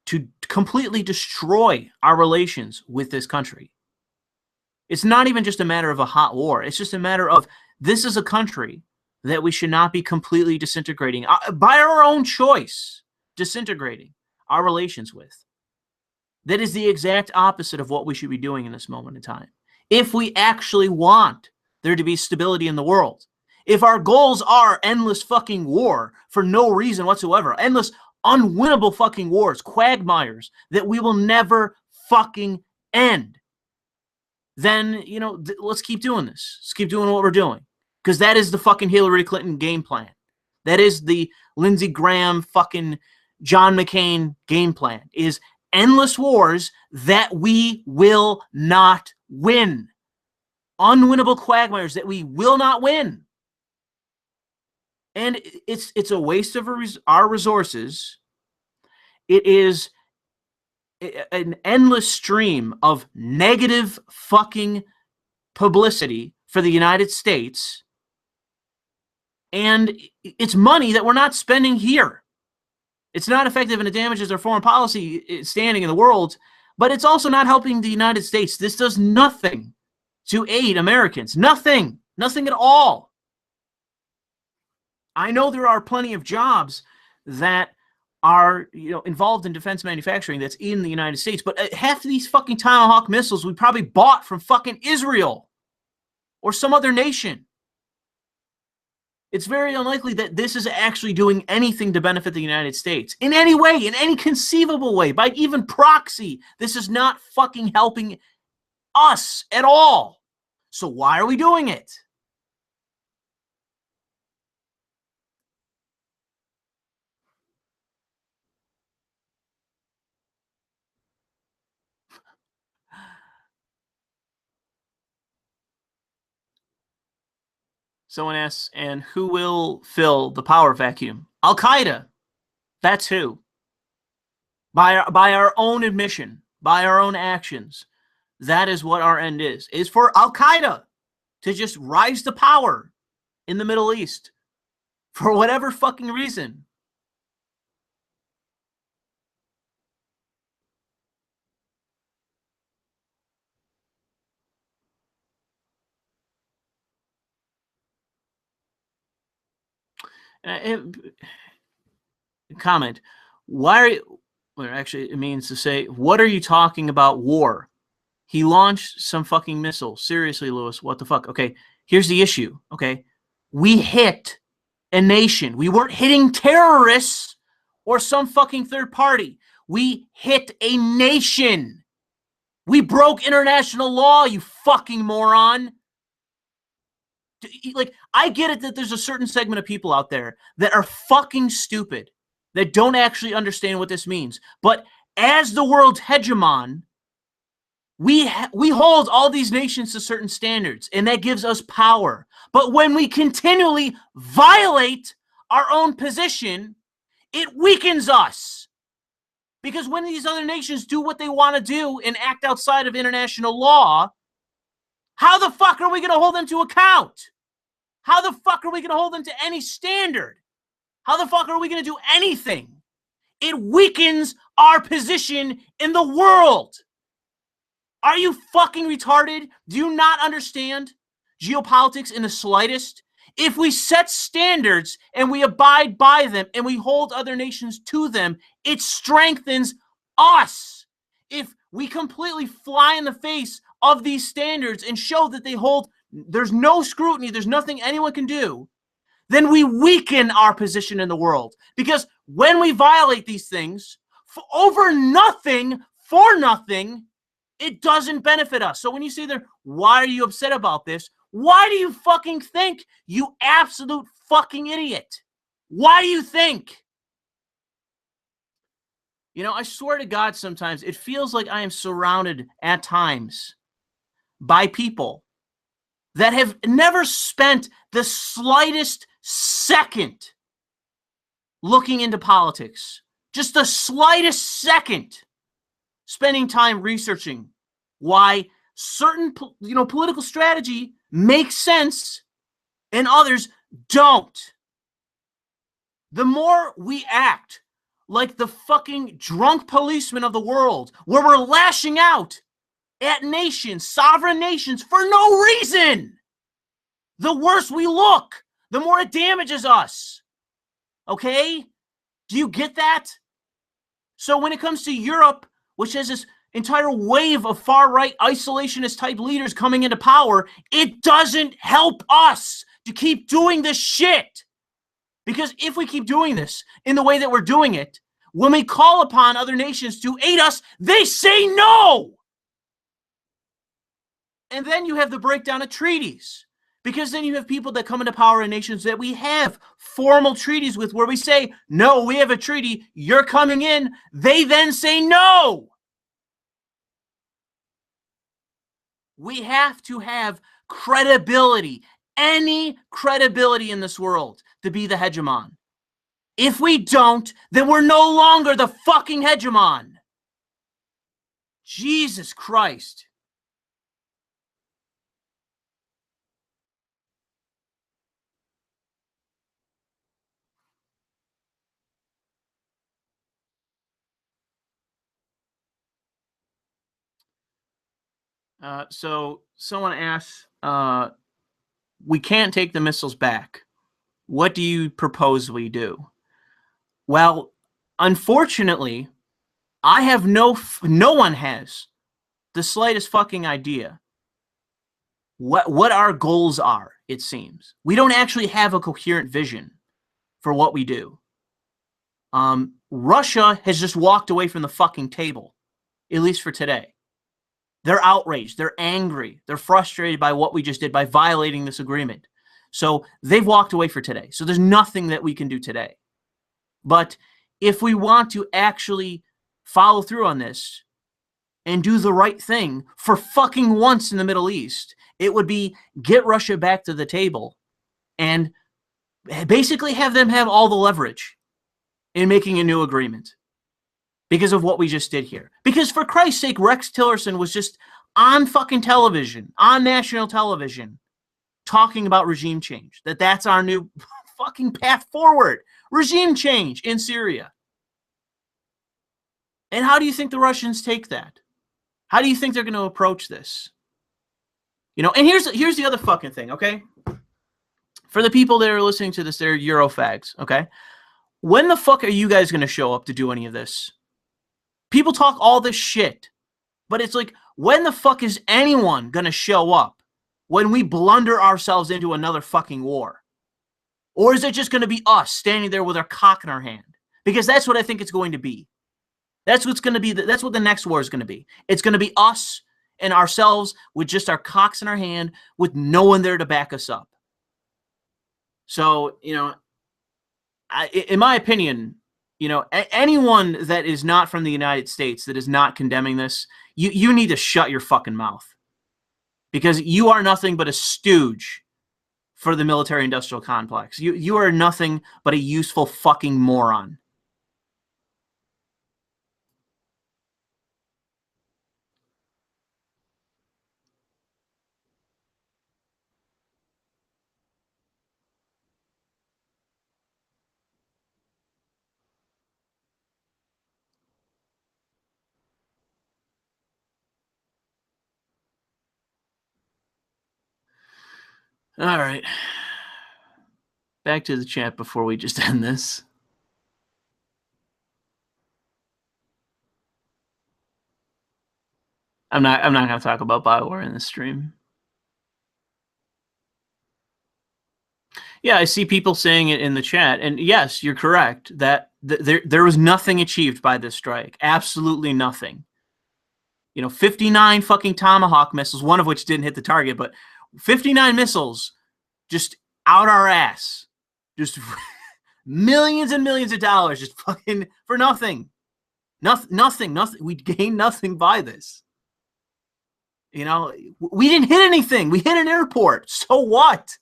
S1: to completely destroy our relations with this country. It's not even just a matter of a hot war. It's just a matter of this is a country that we should not be completely disintegrating by our own choice, disintegrating our relations with. That is the exact opposite of what we should be doing in this moment in time. If we actually want there to be stability in the world, if our goals are endless fucking war for no reason whatsoever, endless unwinnable fucking wars, quagmires that we will never fucking end, then, let's keep doing this. Let's keep doing what we're doing. Because that is the fucking Hillary Clinton game plan. That is the Lindsey Graham fucking John McCain game plan, is endless wars that we will not win. Unwinnable quagmires that we will not win. And it's a waste of our resources. It is an endless stream of negative fucking publicity for the United States, and it's money that we're not spending here. It's not effective, and it damages our foreign policy standing in the world, but it's also not helping the United States. This does nothing to aid Americans. Nothing. Nothing at all. I know there are plenty of jobs that are, involved in defense manufacturing that's in the United States, but half of these fucking Tomahawk missiles we probably bought from fucking Israel or some other nation. It's very unlikely that this is actually doing anything to benefit the United States in any way, in any conceivable way, by even proxy. This is not fucking helping us at all. So why are we doing it? Someone asks, and who will fill the power vacuum? Al-Qaeda. That's who. By our own admission, by our own actions, that is what our end is for Al-Qaeda to just rise to power in the Middle East for whatever fucking reason. Comment. Why are you, well, actually, it means to say, what are you talking about war? He launched some fucking missile. Seriously, Louis, what the fuck? Okay, here's the issue, okay? We hit a nation. We weren't hitting terrorists or some fucking third party. We hit a nation. We broke international law, you fucking moron. Like, I get it that there's a certain segment of people out there that are fucking stupid, that don't actually understand what this means. But as the world's hegemon, we hold all these nations to certain standards, and that gives us power. But when we continually violate our own position, it weakens us. Because when these other nations do what they want to do and act outside of international law, how the fuck are we going to hold them to account? How the fuck are we going to hold them to any standard? How the fuck are we going to do anything? It weakens our position in the world. Are you fucking retarded? Do you not understand geopolitics in the slightest? If we set standards and we abide by them and we hold other nations to them, it strengthens us. If we completely fly in the face of these standards and show that there's no scrutiny, there's nothing anyone can do, then we weaken our position in the world. Because when we violate these things over nothing, for nothing, it doesn't benefit us. So when you say there, why are you upset about this? Why do you fucking think, you absolute fucking idiot? Why do you think? I swear to God, sometimes it feels like I am surrounded at times by people that have never spent the slightest second looking into politics. Just the slightest second spending time researching why certain political strategy makes sense and others don't. The more we act like the fucking drunk policemen of the world, where we're lashing out at nations, sovereign nations, for no reason, the worse we look, the more it damages us. Okay? Do you get that? So when it comes to Europe, which has this entire wave of far-right isolationist type leaders coming into power, it doesn't help us to keep doing this shit. Because if we keep doing this in the way that we're doing it, when we call upon other nations to aid us, they say no. And then you have the breakdown of treaties. Because then you have people that come into power in nations that we have formal treaties with, where we say, no, we have a treaty, you're coming in. They then say no. We have to have credibility, any credibility in this world, to be the hegemon. If we don't, then we're no longer the fucking hegemon. Jesus Christ. So someone asks, we can't take the missiles back. What do you propose we do? Well, unfortunately, I have no one has the slightest fucking idea what our goals are, it seems. We don't actually have a coherent vision for what we do. Russia has just walked away from the fucking table, at least for today. They're outraged. They're angry. They're frustrated by what we just did by violating this agreement. So they've walked away for today. So there's nothing that we can do today. But if we want to actually follow through on this and do the right thing for fucking once in the Middle East, it would be get Russia back to the table and basically have them have all the leverage in making a new agreement because of what we just did here. Because for Christ's sake, Rex Tillerson was just on fucking television, on national television, talking about regime change. That's our new fucking path forward. Regime change in Syria. And how do you think the Russians take that? How do you think they're going to approach this? You know, and here's the other fucking thing, okay? For the people that are listening to this, they're Eurofags, okay? When the fuck are you guys going to show up to do any of this? People talk all this shit, but it's like, when the fuck is anyone going to show up when we blunder ourselves into another fucking war? Or is it just going to be us standing there with our cock in our hand? Because that's what I think it's going to be. That's what's going to be. That's what the next war is going to be. It's going to be us and ourselves with just our cocks in our hand with no one there to back us up. So, you know, in my opinion, you know, anyone that is not from the United States that is not condemning this, you need to shut your fucking mouth. Because you are nothing but a stooge for the military-industrial complex. You are nothing but a useful fucking moron. All right. Back to the chat before we just end this. I'm not going to talk about Bioware in this stream. Yeah, I see people saying it in the chat, and yes, you're correct that there was nothing achieved by this strike. Absolutely nothing. You know, 59 fucking Tomahawk missiles, one of which didn't hit the target, but 59 missiles just out our ass. Just millions and millions of dollars just fucking for nothing. Nothing. We gained nothing by this. You know, we didn't hit anything. We hit an airport. So what?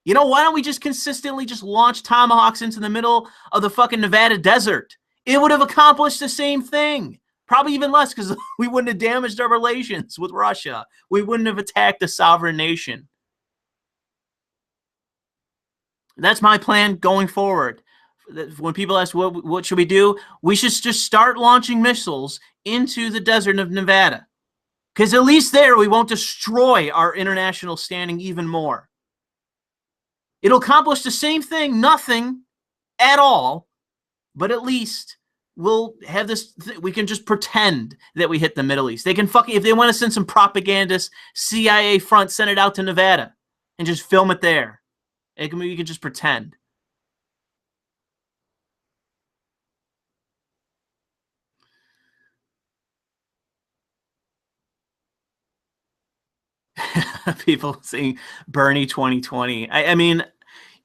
S1: You know, why don't we just consistently just launch Tomahawks into the middle of the fucking Nevada desert? It would have accomplished the same thing. Probably even less, because we wouldn't have damaged our relations with Russia. We wouldn't have attacked a sovereign nation. That's my plan going forward. When people ask, what should we do? We should just start launching missiles into the desert of Nevada. Because at least there, we won't destroy our international standing even more. It'll accomplish the same thing, nothing at all, but at least we'll have this. We can just pretend that we hit the Middle East. They can fucking, if they want to send some propagandist CIA front, send it out to Nevada and just film it there. We can just pretend. People saying Bernie 2020. I mean,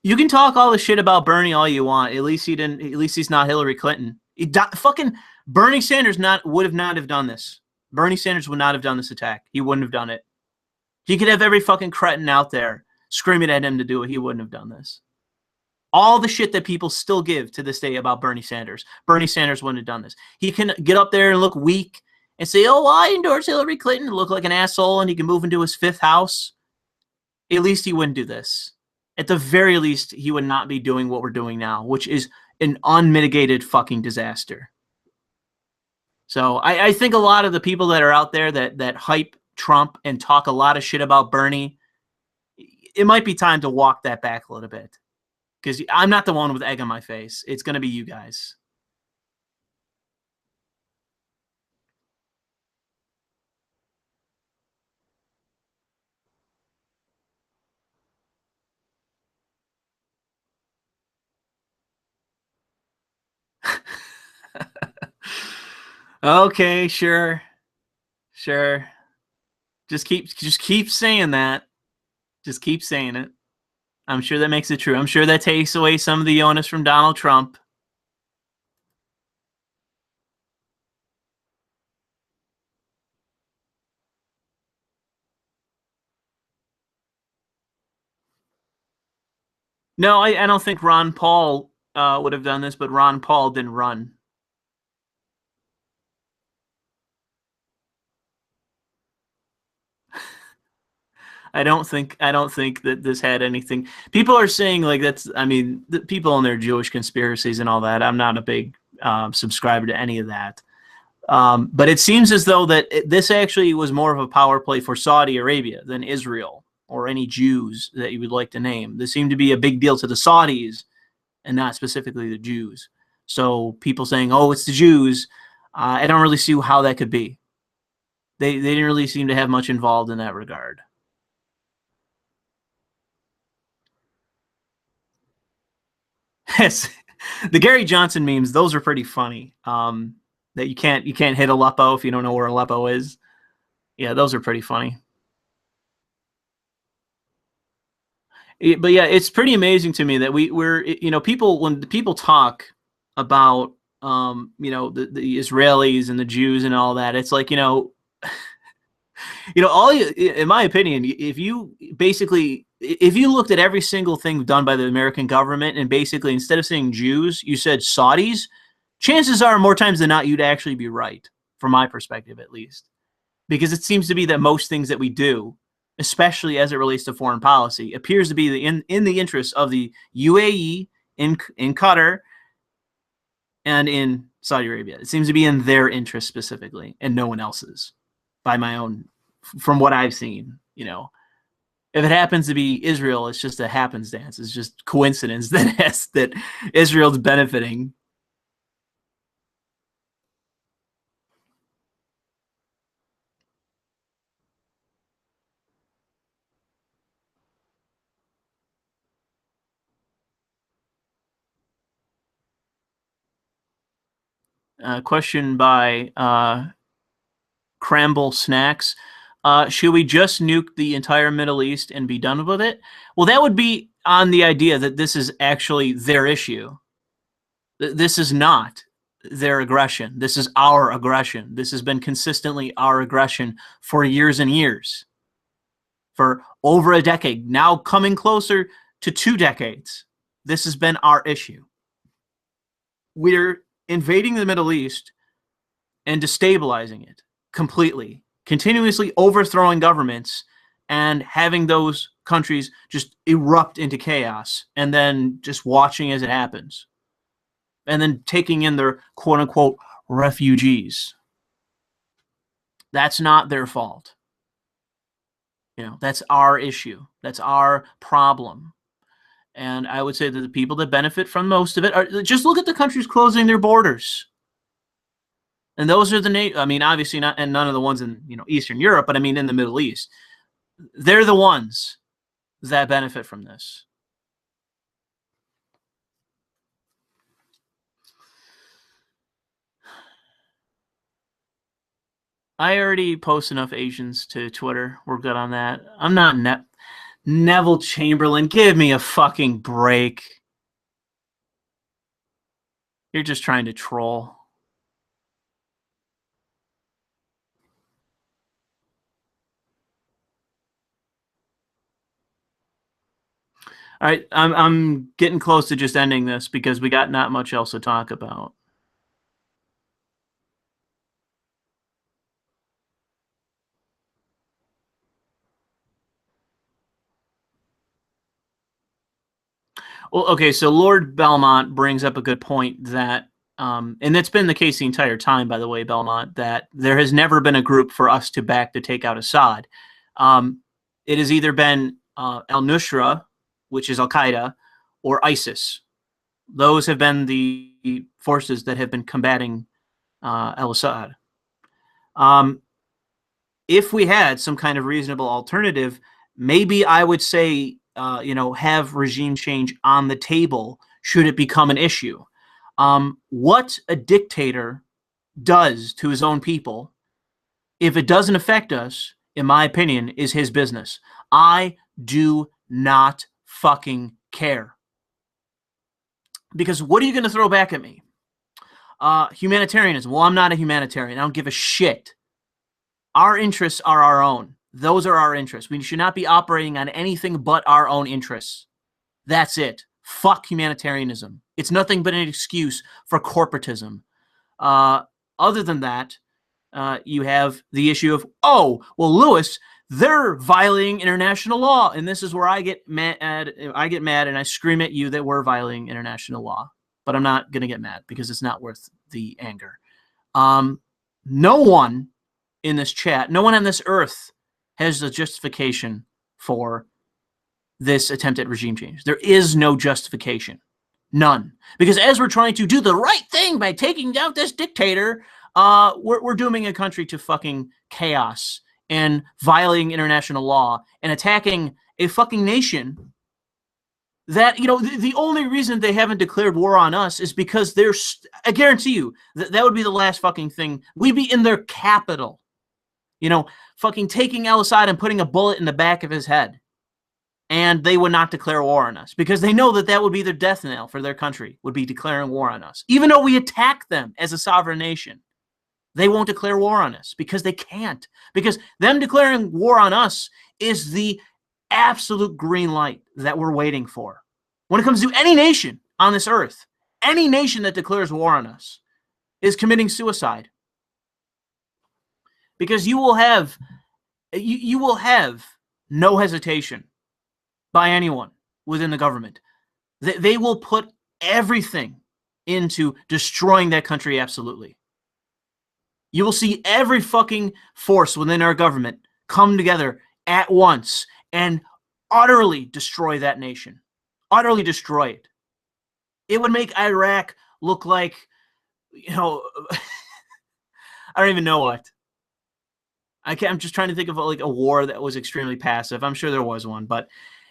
S1: you can talk all the shit about Bernie all you want. At least he didn't. At least he's not Hillary Clinton. Fucking Bernie Sanders would not have done this. Bernie Sanders would not have done this attack. He wouldn't have done it. He could have every fucking cretin out there screaming at him to do it. He wouldn't have done this. All the shit that people still give to this day about Bernie Sanders. Bernie Sanders wouldn't have done this. He can get up there and look weak and say, oh, I endorse Hillary Clinton, to look like an asshole and he can move into his fifth house, at least he wouldn't do this. At the very least, he would not be doing what we're doing now, which is an unmitigated fucking disaster. So I think a lot of the people that are out there that hype Trump and talk a lot of shit about Bernie, it might be time to walk that back a little bit. Because I'm not the one with egg on my face. It's going to be you guys. Okay, sure. Sure. Just keep saying that. Just keep saying it. I'm sure that makes it true. I'm sure that takes away some of the onus from Donald Trump. No, I don't think Ron Paul would have done this, but Ron Paul didn't run. I don't think that this had anything. People are saying like that's. I mean, the people in their Jewish conspiracies and all that. I'm not a big subscriber to any of that. But it seems as though that this actually was more of a power play for Saudi Arabia than Israel or any Jews that you would like to name. This seemed to be a big deal to the Saudis and not specifically the Jews. So people saying, "Oh, it's the Jews," I don't really see how that could be. They didn't really seem to have much involved in that regard. Yes, the Gary Johnson memes; those are pretty funny. That you can't hit Aleppo if you don't know where Aleppo is. Yeah, those are pretty funny. But yeah, it's pretty amazing to me that we're people when people talk about the Israelis and the Jews and all that, it's like all in my opinion, if you looked at every single thing done by the American government and basically instead of saying Jews, you said Saudis, chances are more times than not you'd actually be right, from my perspective at least, because it seems to be that most things that we do, especially as it relates to foreign policy, appears to be in the interest of the UAE, in Qatar, and in Saudi Arabia. It seems to be in their interest specifically, and no one else's. From what I've seen, if it happens to be Israel, it's just a happenstance. It's just coincidence that Israel's benefiting. Question by Cramble Snacks. Should we just nuke the entire Middle East and be done with it? Well, that would be on the idea that this is actually their issue. This is not their aggression. This is our aggression. This has been consistently our aggression for years and years, for over a decade, now coming closer to 2 decades. This has been our issue. We're invading the Middle East and destabilizing it completely, continuously overthrowing governments and having those countries just erupt into chaos and then just watching as it happens. And then taking in their quote unquote refugees. That's not their fault. That's our issue. That's our problem. And I would say that the people that benefit from most of it are just look at the countries closing their borders. And those are obviously not, and none of the ones in Eastern Europe, but I mean in the Middle East. They're the ones that benefit from this. I already post enough Asians to Twitter. We're good on that. I'm not Neville Chamberlain. Give me a fucking break. You're just trying to troll. All right, I'm getting close to just ending this because we got not much else to talk about. Well, okay, so Lord Belmont brings up a good point that, and that's been the case the entire time, by the way, Belmont, that there has never been a group for us to back to take out Assad. It has either been al-Nusra, which is Al-Qaeda, or ISIS. Those have been the forces that have been combating al-Assad. If we had some kind of reasonable alternative, maybe I would say, have regime change on the table should it become an issue. What a dictator does to his own people, if it doesn't affect us, in my opinion, is his business. I do not fucking care. Because what are you going to throw back at me? Humanitarianism. Well, I'm not a humanitarian. I don't give a shit. Our interests are our own. Those are our interests. We should not be operating on anything but our own interests. That's it. Fuck humanitarianism. It's nothing but an excuse for corporatism. Other than that, you have the issue of, oh, well, Louis, they're violating international law. And this is where I get mad and I scream at you that we're violating international law. But I'm not going to get mad because it's not worth the anger. No one in this chat, no one on this earth has the justification for this attempt at regime change. There is no justification. None. Because as we're trying to do the right thing by taking out this dictator, we're dooming a country to fucking chaos and violating international law and attacking a fucking nation that, the only reason they haven't declared war on us is because I guarantee you, that would be the last fucking thing. We'd be in their capital. Fucking taking al-Assad and putting a bullet in the back of his head. And they would not declare war on us because they know that that would be their death knell for their country, would be declaring war on us. Even though we attack them as a sovereign nation, they won't declare war on us because they can't. Because them declaring war on us is the absolute green light that we're waiting for. When it comes to any nation on this earth, any nation that declares war on us is committing suicide. Because you will have no hesitation by anyone within the government. They will put everything into destroying that country absolutely. You will see every fucking force within our government come together at once and utterly destroy that nation. Utterly destroy it. It would make Iraq look like, I don't even know what. I'm just trying to think of like a war that was extremely passive. I'm sure there was one, but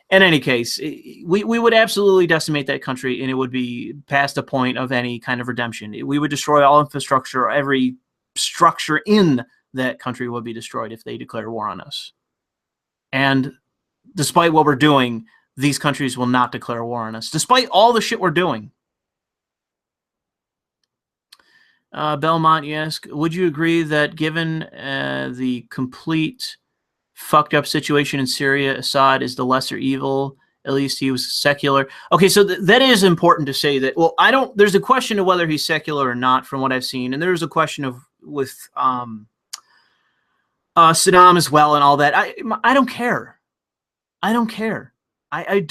S1: in any case, we would absolutely decimate that country, and it would be past the point of any kind of redemption. We would destroy all infrastructure. Every structure in that country would be destroyed if they declare war on us. And despite what we're doing, these countries will not declare war on us, despite all the shit we're doing. Belmont, you ask, would you agree that given the complete fucked up situation in Syria, Assad is the lesser evil? At least he was secular. Okay, so that is important to say that. Well, there's a question of whether he's secular or not from what I've seen. And there's a question with Saddam as well and all that. I don't care. I don't care. I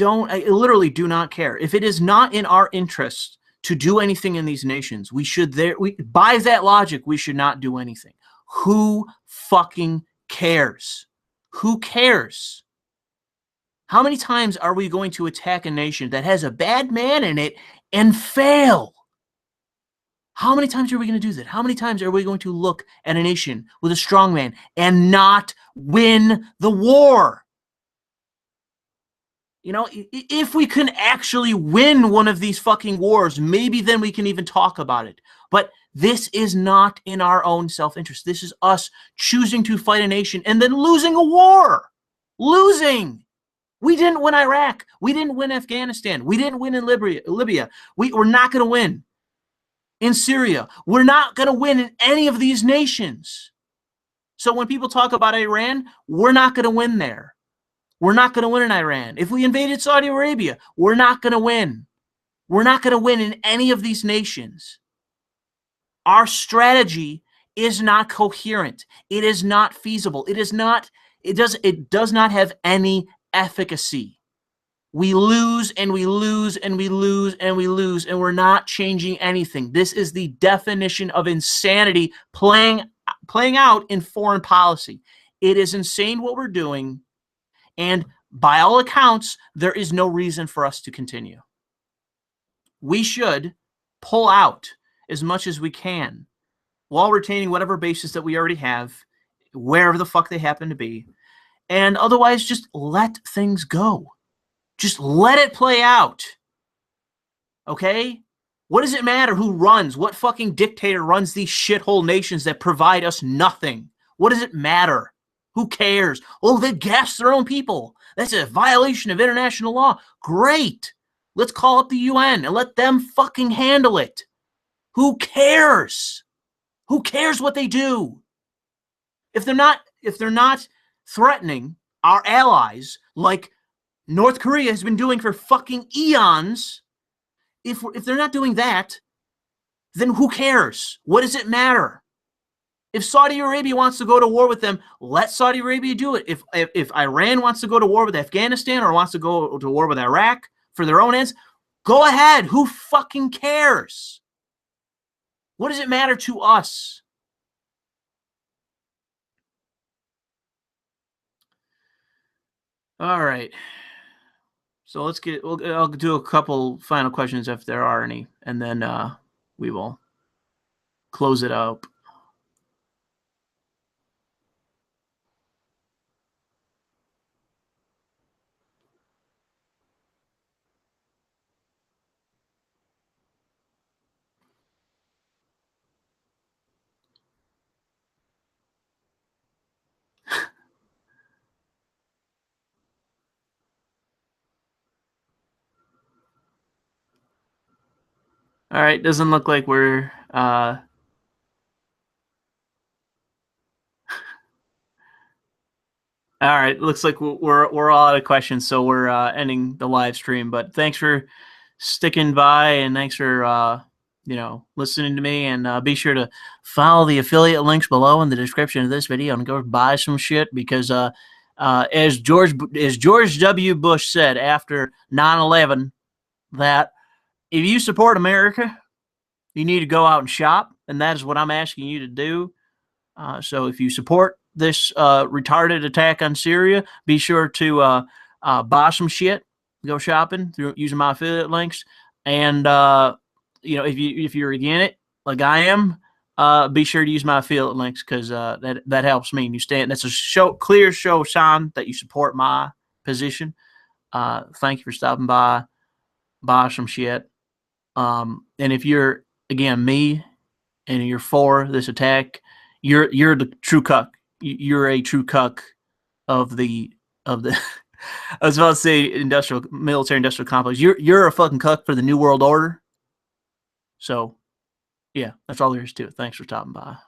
S1: literally do not care. If it is not in our interest to do anything in these nations, by that logic, we should not do anything. Who fucking cares? Who cares? How many times are we going to attack a nation that has a bad man in it and fail? How many times are we going to do that? How many times are we going to look at a nation with a strong man and not win the war? If we can actually win one of these fucking wars, maybe then we can even talk about it. But this is not in our own self-interest. This is us choosing to fight a nation and then losing a war. Losing. We didn't win Iraq. We didn't win Afghanistan. We didn't win in Libya. We're not going to win in Syria. We're not going to win in any of these nations. So when people talk about Iran, we're not going to win there. We're not going to win in Iran. If we invaded Saudi Arabia, we're not going to win. We're not going to win in any of these nations. Our strategy is not coherent. It is not feasible. It does not have any efficacy. we lose and we lose and we lose and we lose, and we're not changing anything. This is the definition of insanity playing out in foreign policy. It is insane what we're doing, and by all accounts, there is no reason for us to continue. We should pull out as much as we can while retaining whatever bases that we already have, wherever the fuck they happen to be, and otherwise just let things go. Just let it play out. Okay? What does it matter who runs? What fucking dictator runs these shithole nations that provide us nothing? What does it matter? Who cares? Oh, they gas their own people. That's a violation of international law. Great. Let's call up the UN and let them fucking handle it. Who cares? Who cares what they do? If they're not threatening our allies like North Korea has been doing for fucking eons, if they're not doing that, then who cares? What does it matter? If Saudi Arabia wants to go to war with them, let Saudi Arabia do it. If Iran wants to go to war with Afghanistan or wants to go to war with Iraq for their own ends, go ahead. Who fucking cares? What does it matter to us? All right. So I'll do a couple final questions if there are any, and then we will close it up. All right, doesn't look like we're all right, looks like we're all out of questions, so we're ending the live stream. But thanks for sticking by, and thanks for listening to me. And be sure to follow the affiliate links below in the description of this video and go buy some shit, because as George W. Bush said after 9/11, that if you support America, you need to go out and shop, and that is what I'm asking you to do. So if you support this retarded attack on Syria, be sure to buy some shit, go shopping through using my affiliate links, and if you're against it like I am, be sure to use my affiliate links, because that helps me. And you stand. That's a clear sign that you support my position. Thank you for stopping by. Buy some shit. And if you're again me, and you're for this attack, you're the true cuck. You're a true cuck of the I was about to say military industrial complex. You're a fucking cuck for the New World Order. So yeah, that's all there is to it. Thanks for stopping by.